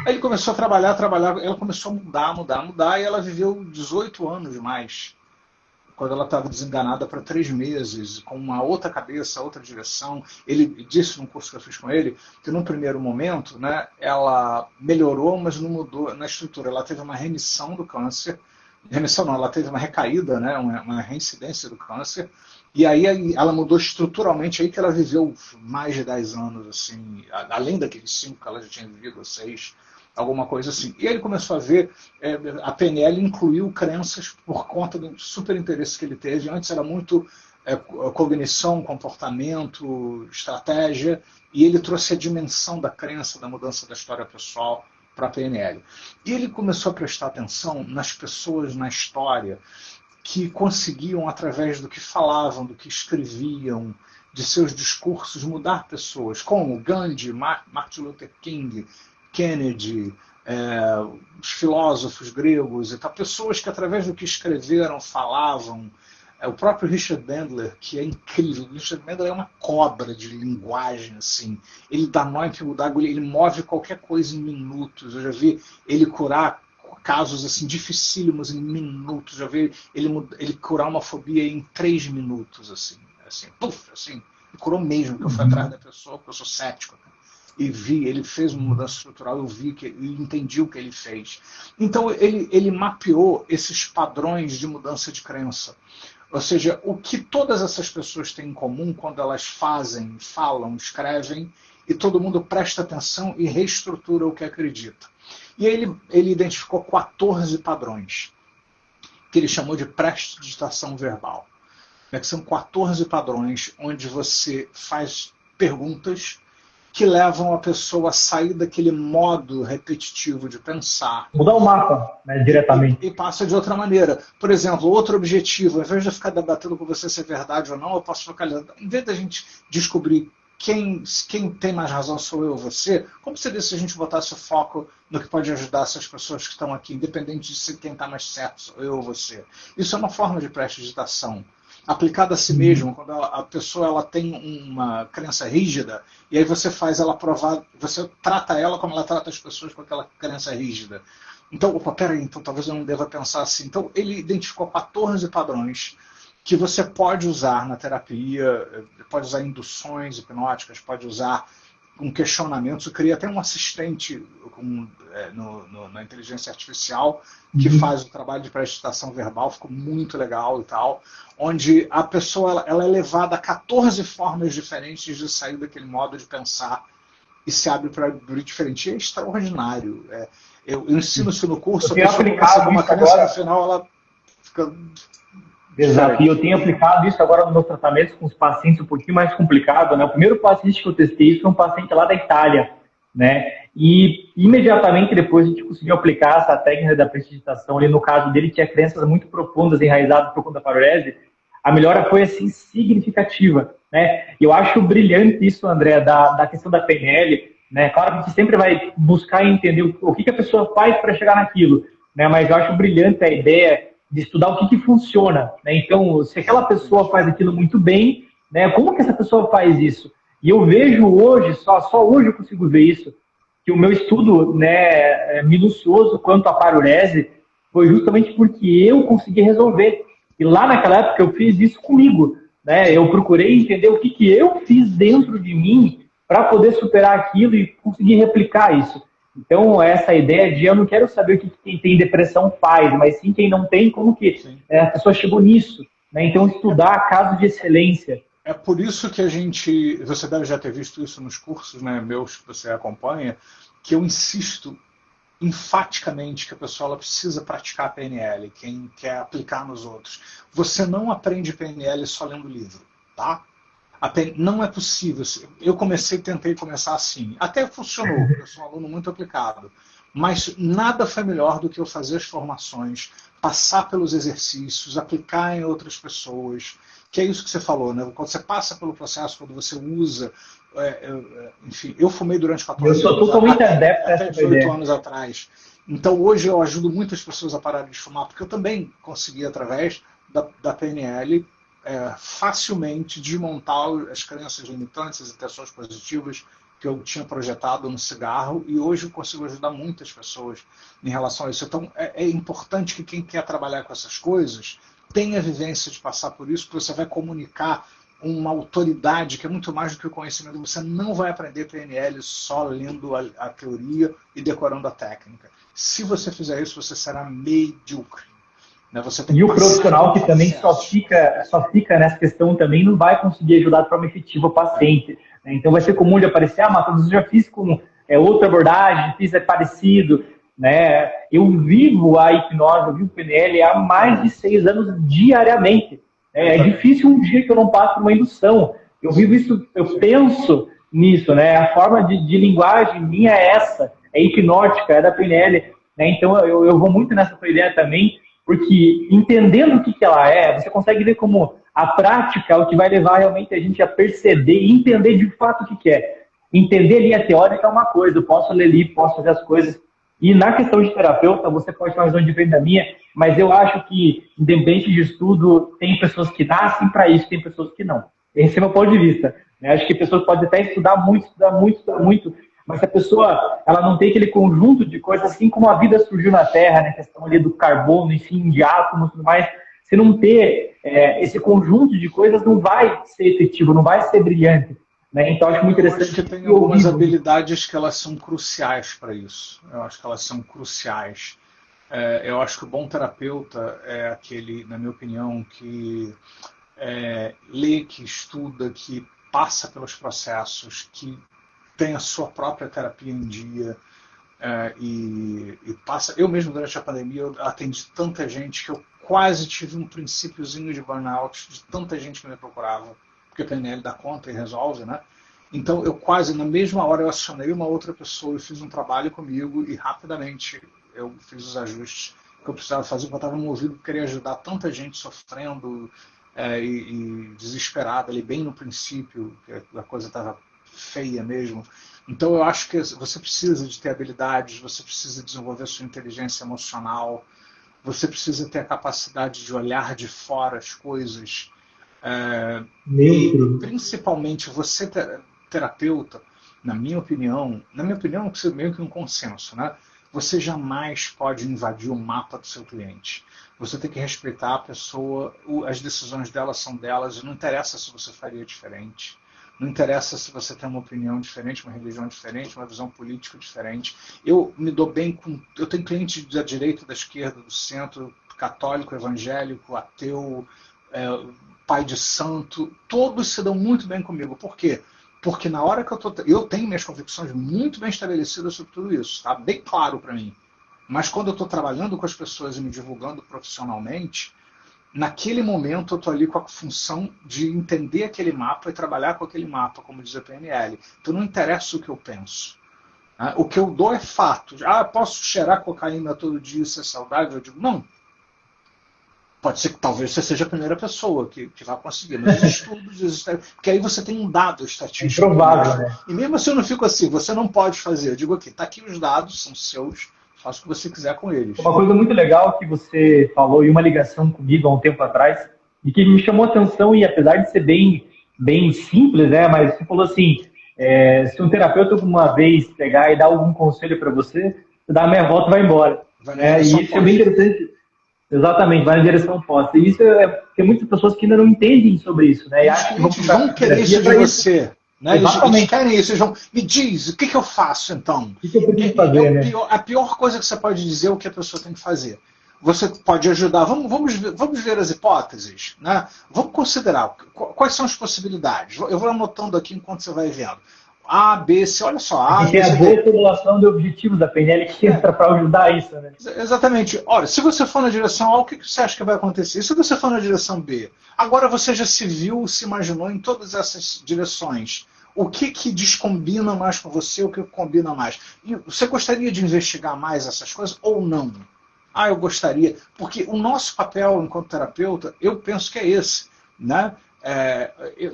S2: Aí ele começou a trabalhar, ela começou a mudar, e ela viveu 18 anos mais. Quando ela estava desenganada para 3 meses, com uma outra cabeça, outra direção. Ele disse num curso que eu fiz com ele que no primeiro momento, né, ela melhorou, mas não mudou na estrutura. Ela teve uma remissão do câncer, remissão não, ela teve uma recaída, né, uma reincidência do câncer, e aí ela mudou estruturalmente, aí que ela viveu mais de 10 anos, assim, além daqueles 5 que ela já tinha vivido, ou 6, alguma coisa assim. E aí ele começou a ver, a PNL incluiu crenças por conta do super interesse que ele teve. Antes era muito cognição, comportamento, estratégia, e ele trouxe a dimensão da crença, da mudança da história pessoal para a PNL. E ele começou a prestar atenção nas pessoas na história que conseguiam, através do que falavam, do que escreviam, de seus discursos, mudar pessoas, como Gandhi, Martin Luther King, Kennedy, os filósofos gregos e tal, pessoas que através do que escreveram, falavam, o próprio Richard Bandler, que é incrível. O Richard Bandler é uma cobra de linguagem, assim. Ele dá nó em fio d'água, ele move qualquer coisa em minutos. Eu já vi ele curar casos assim dificílimos em minutos. Já vi ele curar uma fobia em 3 minutos, assim, puf, assim. Ele curou mesmo, que eu fui atrás da pessoa, porque eu sou cético. E vi, ele fez uma mudança estrutural, eu vi e entendi o que ele fez. Então ele mapeou esses padrões de mudança de crença. Ou seja, o que todas essas pessoas têm em comum quando elas fazem, falam, escrevem, e todo mundo presta atenção e reestrutura o que acredita. E aí ele identificou 14 padrões, que ele chamou de prestidigitação verbal. né, que são 14 padrões, onde você faz perguntas que levam a pessoa a sair daquele modo repetitivo de pensar.
S1: Mudar o mapa, né, diretamente.
S2: E passa de outra maneira. Por exemplo, outro objetivo, ao invés de ficar debatendo com você se é verdade ou não, eu posso focalizar. Em vez da gente descobrir quem tem mais razão, sou eu ou você, como seria se a gente botasse o foco no que pode ajudar essas pessoas que estão aqui, independente de se quem está mais certo, sou eu ou você? Isso é uma forma de prestidigitação aplicada a si mesmo, quando a pessoa ela tem uma crença rígida, e aí você faz ela provar, você trata ela como ela trata as pessoas com aquela crença rígida. Então, opa, peraí, então talvez eu não deva pensar assim. Então, ele identificou 14 padrões que você pode usar na terapia, pode usar induções hipnóticas, pode usar com questionamentos. Eu criei até um assistente na inteligência artificial que faz o trabalho de prestação verbal, ficou muito legal e tal, onde a pessoa ela é levada a 14 formas diferentes de sair daquele modo de pensar e se abre para abrir diferente. E é extraordinário. Eu ensino isso no curso, a pessoa começa com uma crença, no final ela fica...
S1: Exato, e eu tenho aplicado isso agora nos meus tratamentos com os pacientes um pouquinho mais complicado, né? O primeiro paciente que eu testei isso foi um paciente lá da Itália, né? E imediatamente depois a gente conseguiu aplicar essa técnica da prestidigitação. Ali no caso dele tinha crenças muito profundas enraizadas por conta da parurese. A melhora foi assim significativa, né? E eu acho brilhante isso, André, da questão da PNL, né? Claro que a gente sempre vai buscar entender o que a pessoa faz para chegar naquilo, né? Mas eu acho brilhante a ideia de estudar o que funciona, né? Então, se aquela pessoa faz aquilo muito bem, né? Como que essa pessoa faz isso? E eu vejo hoje, só hoje eu consigo ver isso, que o meu estudo, né, minucioso quanto à parurese foi justamente porque eu consegui resolver. E lá naquela época eu fiz isso comigo, né? Eu procurei entender o que eu fiz dentro de mim para poder superar aquilo e conseguir replicar isso. Então, essa ideia de eu não quero saber o que quem tem depressão faz, mas sim quem não tem, como que a pessoa chegou nisso. Né? Então, estudar casos de excelência.
S2: É por isso que a gente, você deve já ter visto isso nos cursos, né, meus que você acompanha, que eu insisto enfaticamente que a pessoa ela precisa praticar a PNL, quem quer aplicar nos outros. Você não aprende PNL só lendo livro, tá? Não é possível. Eu tentei começar assim. Até funcionou, eu sou um aluno muito aplicado. Mas nada foi melhor do que eu fazer as formações, passar pelos exercícios, aplicar em outras pessoas, que é isso que você falou, né? Quando você passa pelo processo, quando você usa... enfim, eu fumei durante 14 anos.
S1: Eu sou totalmente adepto a
S2: até 18 anos atrás. Então hoje eu ajudo muitas pessoas a pararem de fumar, porque eu também consegui, através da PNL, facilmente desmontar as crenças limitantes, as intenções positivas que eu tinha projetado no cigarro, e hoje eu consigo ajudar muitas pessoas em relação a isso. Então é importante que quem quer trabalhar com essas coisas tenha a vivência de passar por isso, porque você vai comunicar uma autoridade que é muito mais do que o conhecimento. Você não vai aprender PNL só lendo a teoria e decorando a técnica. Se você fizer isso, você será medíocre.
S1: E o profissional que também só fica nessa questão também não vai conseguir ajudar de forma efetiva o paciente. Né? Então vai ser comum de aparecer, Matheus, eu já fiz com outra abordagem, fiz parecido. Né? Eu vivo a hipnose, eu vivo o PNL há mais de 6 anos diariamente. É difícil um dia que eu não passo por uma indução. Eu vivo isso, eu penso nisso. Né? A forma de linguagem minha é essa, é hipnótica, é da PNL. Né? Então eu vou muito nessa tua ideia também, porque entendendo o que ela é, você consegue ver como a prática é o que vai levar realmente a gente a perceber e entender de fato o que é. Entender a linha teórica é uma coisa, eu posso ler livro, posso fazer as coisas. E na questão de terapeuta, você pode ter uma visão diferente da minha, mas eu acho que, independente de estudo, tem pessoas que nascem para isso, tem pessoas que não. Esse é o meu ponto de vista. Né? Acho que pessoas podem até estudar muito, mas se a pessoa ela não tem aquele conjunto de coisas, assim como a vida surgiu na Terra, né, questão ali do carbono, enfim, de átomos e tudo mais, se não ter esse conjunto de coisas, não vai ser efetivo, não vai ser brilhante. Né? Então, acho muito interessante.
S2: Eu acho que tem algumas habilidades que elas são cruciais para isso. Eu acho que elas são cruciais. Eu acho que o bom terapeuta é aquele, na minha opinião, que lê, que estuda, que passa pelos processos, que tem a sua própria terapia em dia. e passa. Eu mesmo, durante a pandemia, eu atendi tanta gente que eu quase tive um princípiozinho de burnout, de tanta gente que me procurava, porque a PNL dá conta e resolve, né? Então, eu quase, na mesma hora, eu acionei uma outra pessoa, eu fiz um trabalho comigo e rapidamente eu fiz os ajustes que eu precisava fazer, porque eu estava movido, queria ajudar tanta gente sofrendo e desesperada ali, bem no princípio, que a coisa estava feia mesmo. Então, eu acho que você precisa de ter habilidades, você precisa desenvolver sua inteligência emocional, você precisa ter a capacidade de olhar de fora as coisas. E
S1: Neutro.
S2: principalmente você, terapeuta, na minha opinião, isso é meio que um consenso, né? Você jamais pode invadir o mapa do seu cliente. Você tem que respeitar a pessoa, as decisões dela são delas, e não interessa se você faria diferente. Não interessa se você tem uma opinião diferente, uma religião diferente, uma visão política diferente. Eu me dou bem com. Eu tenho clientes da direita, da esquerda, do centro, católico, evangélico, ateu, é, pai de santo. Todos se dão muito bem comigo. Por quê? Porque na hora que eu tenho minhas convicções muito bem estabelecidas sobre tudo isso, tá? Bem claro para mim. Mas quando eu estou trabalhando com as pessoas e me divulgando profissionalmente, naquele momento eu estou ali com a função de entender aquele mapa e trabalhar com aquele mapa, como diz a PNL. Então não interessa o que eu penso. Né? O que eu dou é fato. Posso cheirar cocaína todo dia e ser saudável? Eu digo, não. Pode ser que talvez você seja a primeira pessoa que vai conseguir, mas os estudos existem, porque aí você tem um dado
S1: É
S2: estatístico.
S1: improvável, né?
S2: E mesmo assim eu não fico assim, você não pode fazer. Eu digo aqui, tá aqui os dados, são seus, faça o que você quiser com eles.
S1: Uma coisa muito legal que você falou, e uma ligação comigo há um tempo atrás, e que me chamou a atenção, e apesar de ser bem simples, né? Mas você falou assim, se um terapeuta alguma vez pegar e dar algum conselho para você, você dá a meia volta e vai embora.
S2: Vai na
S1: Né?
S2: direção
S1: E isso é bem
S2: oposta.
S1: interessante. Exatamente, vai na direção oposta. E isso tem muitas pessoas que ainda não entendem sobre isso, né? E
S2: E os
S1: acham que vão
S2: clientes
S1: procurar
S2: vão querer
S1: terapia
S2: isso de
S1: para isso.
S2: você. Né? Eles
S1: Exatamente.
S2: querem isso. Eles vão, me diz, o que eu faço então?
S1: O que eu preciso fazer, né?
S2: A pior coisa que você pode dizer é o que a pessoa tem que fazer. Você pode ajudar. Vamos ver as hipóteses. Né? Vamos considerar quais são as possibilidades. Eu vou anotando aqui enquanto você vai vendo. A, B, C, olha só,
S1: A
S2: A,
S1: gente tem
S2: B,
S1: a
S2: C,
S1: boa
S2: D.
S1: formulação de objetivos da PNL que entra para ajudar isso, né?
S2: Exatamente. Olha, se você for na direção A, o que você acha que vai acontecer? E se você for na direção B? Agora você já se viu, se imaginou em todas essas direções. O que descombina mais com você, o que combina mais? E você gostaria de investigar mais essas coisas ou não? Eu gostaria. Porque o nosso papel enquanto terapeuta, eu penso que é esse. Né?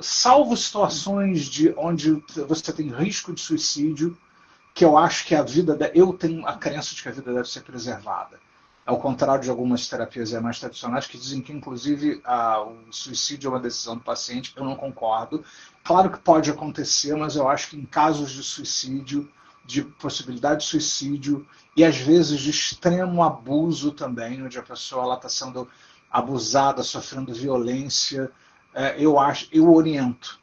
S2: Salvo situações onde você tem risco de suicídio, que eu acho que eu tenho a crença de que a vida deve ser preservada. Ao contrário de algumas terapias mais tradicionais que dizem que, inclusive, o suicídio é uma decisão do paciente, eu não concordo. Claro que pode acontecer, mas eu acho que em casos de suicídio, de possibilidade de suicídio e às vezes de extremo abuso também, onde a pessoa está sendo abusada, sofrendo violência, eu oriento,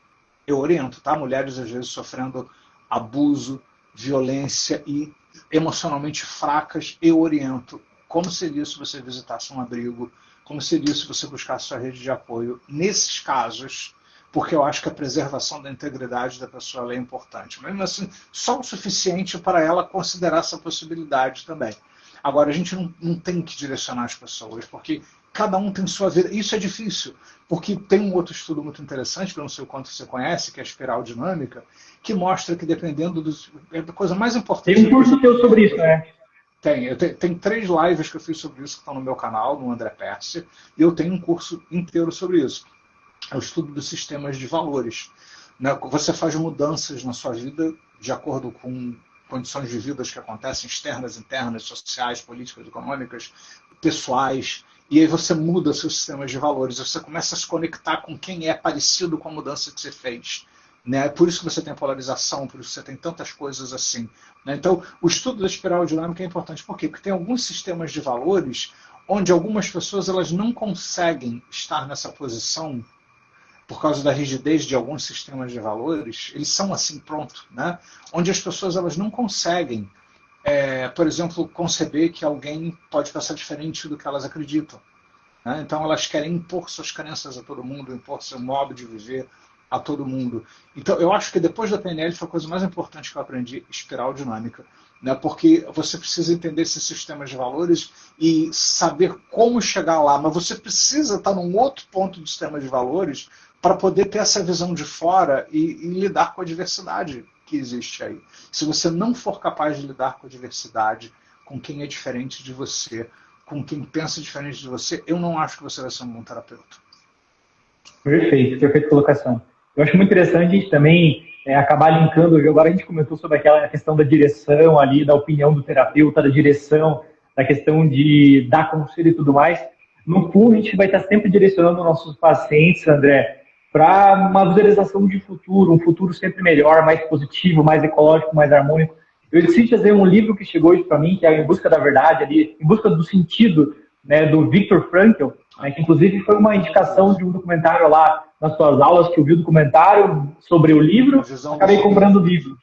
S2: tá? Mulheres às vezes sofrendo abuso, violência e emocionalmente fracas, eu oriento. Como seria se você visitasse um abrigo? Como seria se você buscasse sua rede de apoio? Nesses casos, porque eu acho que a preservação da integridade da pessoa é importante. Mas, assim, só o suficiente para ela considerar essa possibilidade também. Agora, a gente não tem que direcionar as pessoas, porque cada um tem sua vida. Isso é difícil, porque tem um outro estudo muito interessante, que eu não sei o quanto você conhece, que é a espiral dinâmica, que mostra que dependendo é a coisa mais importante.
S1: Tem um curso teu sobre isso, né?
S2: Tem 3 lives que eu fiz sobre isso que estão no meu canal, no André Persia, e eu tenho um curso inteiro sobre isso. É o estudo dos sistemas de valores. Né? Você faz mudanças na sua vida de acordo com condições de vida que acontecem, externas, internas, sociais, políticas, econômicas, pessoais, e aí você muda seus sistemas de valores, você começa a se conectar com quem é parecido com a mudança que você fez. Né? Por isso que você tem a polarização, por isso que você tem tantas coisas assim. Né? Então, o estudo da espiral dinâmica é importante. Por quê? Porque tem alguns sistemas de valores onde algumas pessoas elas não conseguem estar nessa posição por causa da rigidez de alguns sistemas de valores, eles são assim, pronto, né? Onde as pessoas elas não conseguem, por exemplo, conceber que alguém pode pensar diferente do que elas acreditam. Né? Então elas querem impor suas crenças a todo mundo, impor seu modo de viver a todo mundo. Então, eu acho que depois da PNL foi a coisa mais importante que eu aprendi, espiral dinâmica, né? Porque você precisa entender esses sistemas de valores e saber como chegar lá, mas você precisa estar num outro ponto do sistema de valores para poder ter essa visão de fora e lidar com a diversidade que existe aí. Se você não for capaz de lidar com a diversidade, com quem é diferente de você, com quem pensa diferente de você, eu não acho que você vai ser um bom terapeuta.
S1: Perfeito, perfeita colocação. Eu acho muito interessante a gente também acabar linkando, agora a gente comentou sobre aquela questão da direção ali, da opinião do terapeuta, da direção, da questão de dar conselho e tudo mais. No fundo, a gente vai estar sempre direcionando nossos pacientes, André, para uma visualização de futuro, um futuro sempre melhor, mais positivo, mais ecológico, mais harmônico. Eu decidi trazer um livro que chegou hoje para mim, que é Em Busca da Verdade, ali, Em Busca do Sentido, né, do Viktor Frankl, né, que inclusive foi uma indicação de um documentário lá nas suas aulas, que eu vi o documentário sobre o livro, acabei comprando o livro.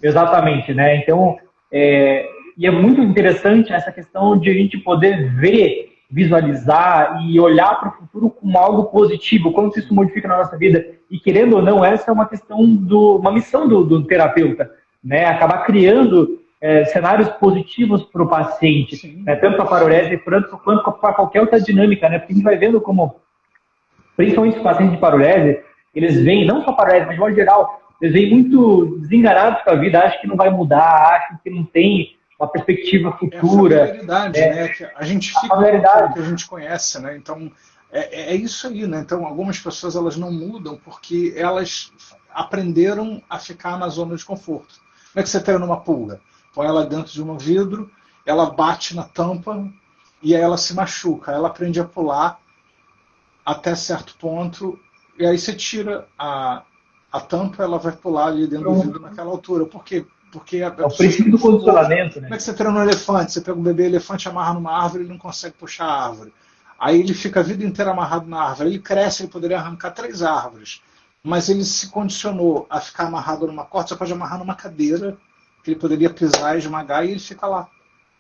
S1: Exatamente, né? Então, e é muito interessante essa questão de a gente poder ver, visualizar e olhar para o futuro como algo positivo, como isso modifica na nossa vida. E querendo ou não, essa é uma questão uma missão do terapeuta, né? Acabar criando cenários positivos para o paciente, né? Tanto para a parurese quanto para qualquer outra dinâmica, né? Porque a gente vai vendo como, principalmente os pacientes de parurese, eles vêm, não só parurese, mas de modo geral, eles vêm muito desenganados com a vida, acham que não vai mudar, acham que não tem uma perspectiva futura.
S2: É a familiaridade, né? Que a gente fica com o que a gente conhece, né? Então, é isso aí, né? Então, algumas pessoas, elas não mudam porque elas aprenderam a ficar na zona de conforto. Como é que você treina uma pulga? Põe ela dentro de um vidro, ela bate na tampa e aí ela se machuca. Ela aprende a pular até certo ponto e aí você tira a tampa, ela vai pular ali dentro do vidro naquela altura. Por quê? Porque
S1: é o princípio do condicionamento, né?
S2: Como é que você treina um elefante? Você pega um bebê elefante, amarra numa árvore, ele não consegue puxar a árvore. Aí ele fica a vida inteira amarrado na árvore. Ele cresce, ele poderia arrancar 3 árvores. Mas ele se condicionou a ficar amarrado numa corda, você pode amarrar numa cadeira, que ele poderia pisar, esmagar, e ele fica lá.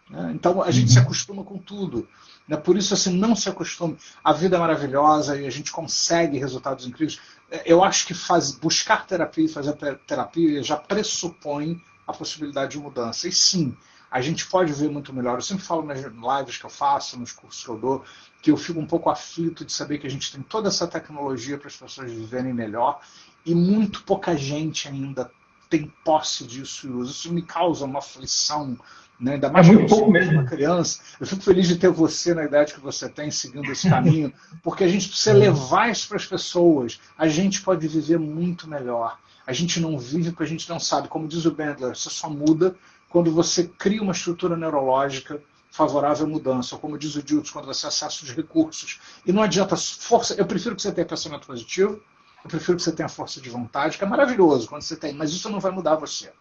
S2: Né? Então a gente se acostuma com tudo. Né? Por isso, assim, não se acostume. A vida é maravilhosa e a gente consegue resultados incríveis. Eu acho que buscar terapia e fazer terapia já pressupõe a possibilidade de mudança. E sim, a gente pode ver muito melhor. Eu sempre falo nas lives que eu faço, nos cursos que eu dou, que eu fico um pouco aflito de saber que a gente tem toda essa tecnologia para as pessoas viverem melhor e muito pouca gente ainda tem posse disso e usa. Isso me causa uma aflição, né? Ainda mais
S1: muito pouco mesmo.
S2: Uma criança. Eu fico feliz de ter você na idade que você tem, seguindo esse caminho, porque a gente precisa levar isso para as pessoas. A gente pode viver muito melhor. A gente não vive porque a gente não sabe. Como diz o Bandler, você só muda quando você cria uma estrutura neurológica favorável à mudança. Ou como diz o Diltz, quando você acessa os recursos. E não adianta força. Eu prefiro que você tenha pensamento positivo, eu prefiro que você tenha força de vontade, que é maravilhoso quando você tem, mas isso não vai mudar você.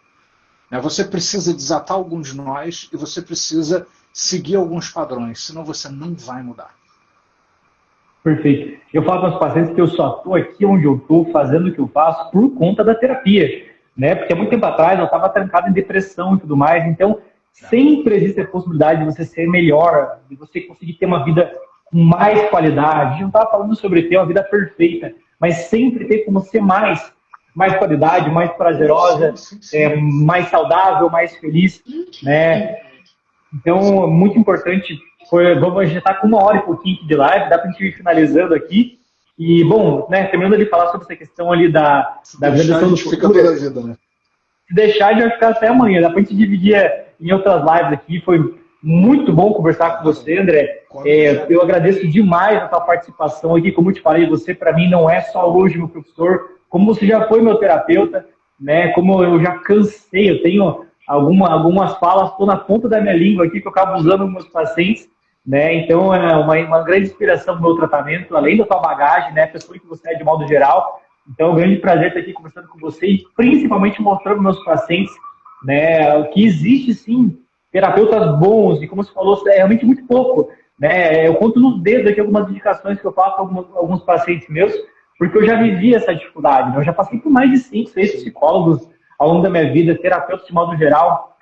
S2: Você precisa desatar alguns nós e você precisa seguir alguns padrões, senão você não vai mudar.
S1: Perfeito. Eu falo para os pacientes que eu só estou aqui onde eu estou, fazendo o que eu faço, por conta da terapia. Né? Porque há muito tempo atrás eu estava trancado em depressão e tudo mais, então sempre existe a possibilidade de você ser melhor, de você conseguir ter uma vida com mais qualidade. A gente não estava falando sobre ter uma vida perfeita, mas sempre ter como ser mais qualidade, mais prazerosa, mais saudável, mais feliz, né? Então, muito importante. Vamos já estar com 1 hora e pouquinho de live, dá para a gente ir finalizando aqui. E, bom, né, terminando de falar sobre essa questão ali da visualização do futuro.
S2: Toda a vida, né?
S1: Se deixar, a gente vai ficar até amanhã. Dá para a gente dividir em outras lives aqui. Foi muito bom conversar com você, André. Eu agradeço demais a tua participação aqui. Como eu te falei, você para mim não é só hoje meu professor, como você já foi meu terapeuta, né? Como eu já cansei, eu tenho algumas falas, estou na ponta da minha língua aqui que eu acabo usando com meus pacientes, né? Então é uma grande inspiração no meu tratamento, além da tua bagagem, né? A pessoa que você é de modo geral. Então é um grande prazer estar aqui conversando com você e principalmente mostrando para meus pacientes, né, que existe sim terapeutas bons, e como você falou, é realmente muito pouco. Né? Eu conto nos dedos aqui algumas indicações que eu faço a alguns pacientes meus, porque eu já vivi essa dificuldade. Né? Eu já passei por mais de 5, 6 psicólogos ao longo da minha vida, terapeutas de modo geral.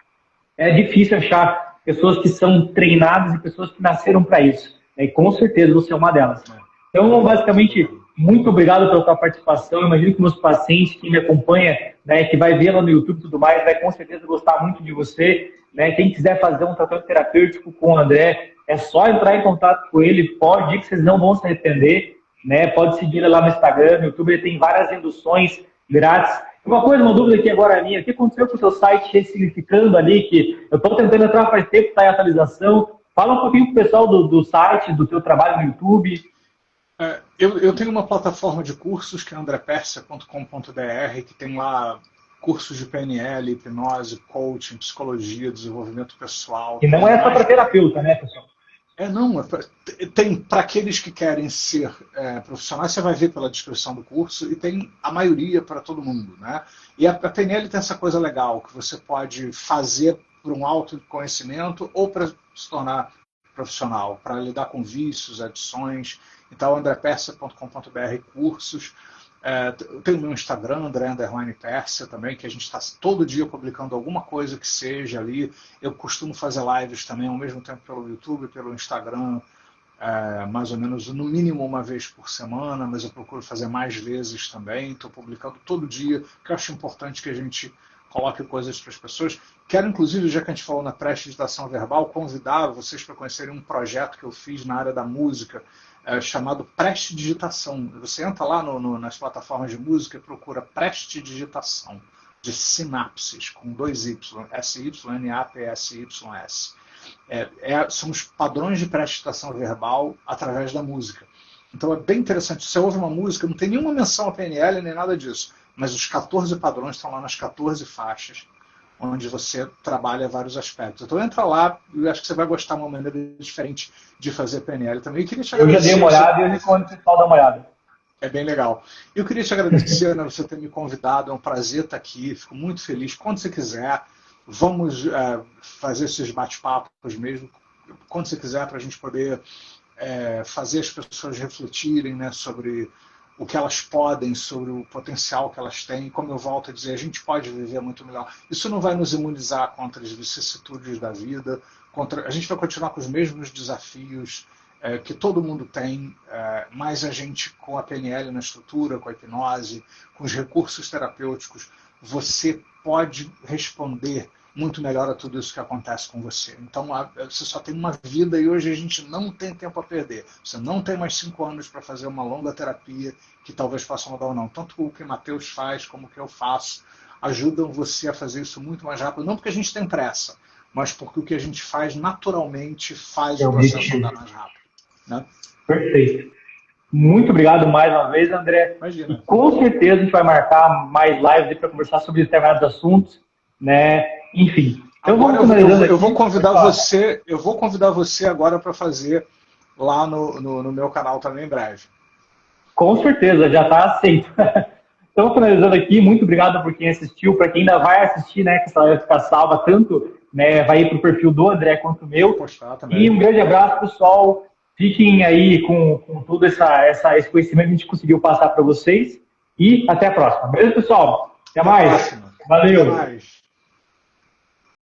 S1: É difícil achar pessoas que são treinadas e pessoas que nasceram para isso. E com certeza você é uma delas. Então, basicamente, muito obrigado pela sua participação. Imagino que meus pacientes que me acompanham, né, que vai ver lá no YouTube e tudo mais, vai com certeza gostar muito de você. Né? Quem quiser fazer um tratamento terapêutico com o André, é só entrar em contato com ele, pode ir que vocês não vão se arrepender. Né? Pode seguir ele lá no Instagram, no YouTube, ele tem várias induções grátis. Uma coisa, uma dúvida aqui agora minha, o que aconteceu com o seu site ressignificando ali, que eu estou tentando entrar faz tempo, está em atualização. Fala um pouquinho para o pessoal do site, do teu trabalho no YouTube.
S2: Eu tenho uma plataforma de cursos que é andrepersia.com.br, que tem lá cursos de PNL, hipnose, coaching, psicologia, desenvolvimento pessoal.
S1: E não é só para terapeuta, né, pessoal?
S2: Não, tem para aqueles que querem ser profissionais, você vai ver pela descrição do curso, e tem a maioria para todo mundo, né? E a PNL tem essa coisa legal, que você pode fazer por um autoconhecimento ou para se tornar profissional, para lidar com vícios, adições. Então, andrepersia.com.br, cursos. Tem o meu Instagram, André_Persia também, que a gente está todo dia publicando alguma coisa que seja ali. Eu costumo fazer lives também, ao mesmo tempo pelo YouTube, pelo Instagram, mais ou menos, no mínimo uma vez por semana, mas eu procuro fazer mais vezes também. Estou publicando todo dia, que eu acho importante que a gente coloque coisas para as pessoas. Quero, inclusive, já que a gente falou na pré-digitação verbal, convidar vocês para conhecerem um projeto que eu fiz na área da música, chamado Prestidigitação. Você entra lá nas plataformas de música e procura Prestidigitação, de sinapses, com 2 Y, S-Y-N-A-P-S-Y-S. São os padrões de prestidigitação verbal através da música. Então é bem interessante. Você ouve uma música, não tem nenhuma menção a PNL nem nada disso, mas os 14 padrões estão lá nas 14 faixas, onde você trabalha vários aspectos. Então entra lá, e acho que você vai gostar de uma maneira diferente de fazer PNL também. Eu
S1: já dei uma olhada e eu recomendo o pessoal dar uma olhada.
S2: É bem legal. Eu queria te agradecer, né, você ter me convidado, é um prazer estar aqui, fico muito feliz. Quando você quiser, vamos fazer esses bate-papos mesmo, quando você quiser, para a gente poder fazer as pessoas refletirem, né, sobre o que elas podem, sobre o potencial que elas têm. Como eu volto a dizer, a gente pode viver muito melhor. Isso não vai nos imunizar contra as vicissitudes da vida, a gente vai continuar com os mesmos desafios que todo mundo tem, mas a gente, com a PNL na estrutura, com a hipnose, com os recursos terapêuticos, você pode responder muito melhor a tudo isso que acontece com você. Então, você só tem uma vida e hoje a gente não tem tempo a perder. Você não tem mais 5 anos para fazer uma longa terapia que talvez possa mudar ou não. Tanto o que o Matheus faz como o que eu faço ajudam você a fazer isso muito mais rápido. Não porque a gente tem pressa, mas porque o que a gente faz naturalmente faz o processo andar mais rápido. Né?
S1: Perfeito. Muito obrigado mais uma vez, André.
S2: Imagina.
S1: E com certeza a gente vai marcar mais lives para conversar sobre determinados assuntos, né? Enfim.
S2: Então eu vou convidar você agora para fazer lá no meu canal também em breve.
S1: Com certeza, já está aceito. Então, finalizando aqui, muito obrigado por quem assistiu, para quem ainda vai assistir, né, que essa vai ficar salva, tanto vai ir para o perfil do André quanto o meu. E um grande abraço, pessoal. Fiquem aí com todo esse conhecimento que a gente conseguiu passar para vocês. E até a próxima. Beleza, pessoal? Até mais. Valeu.
S2: Até mais.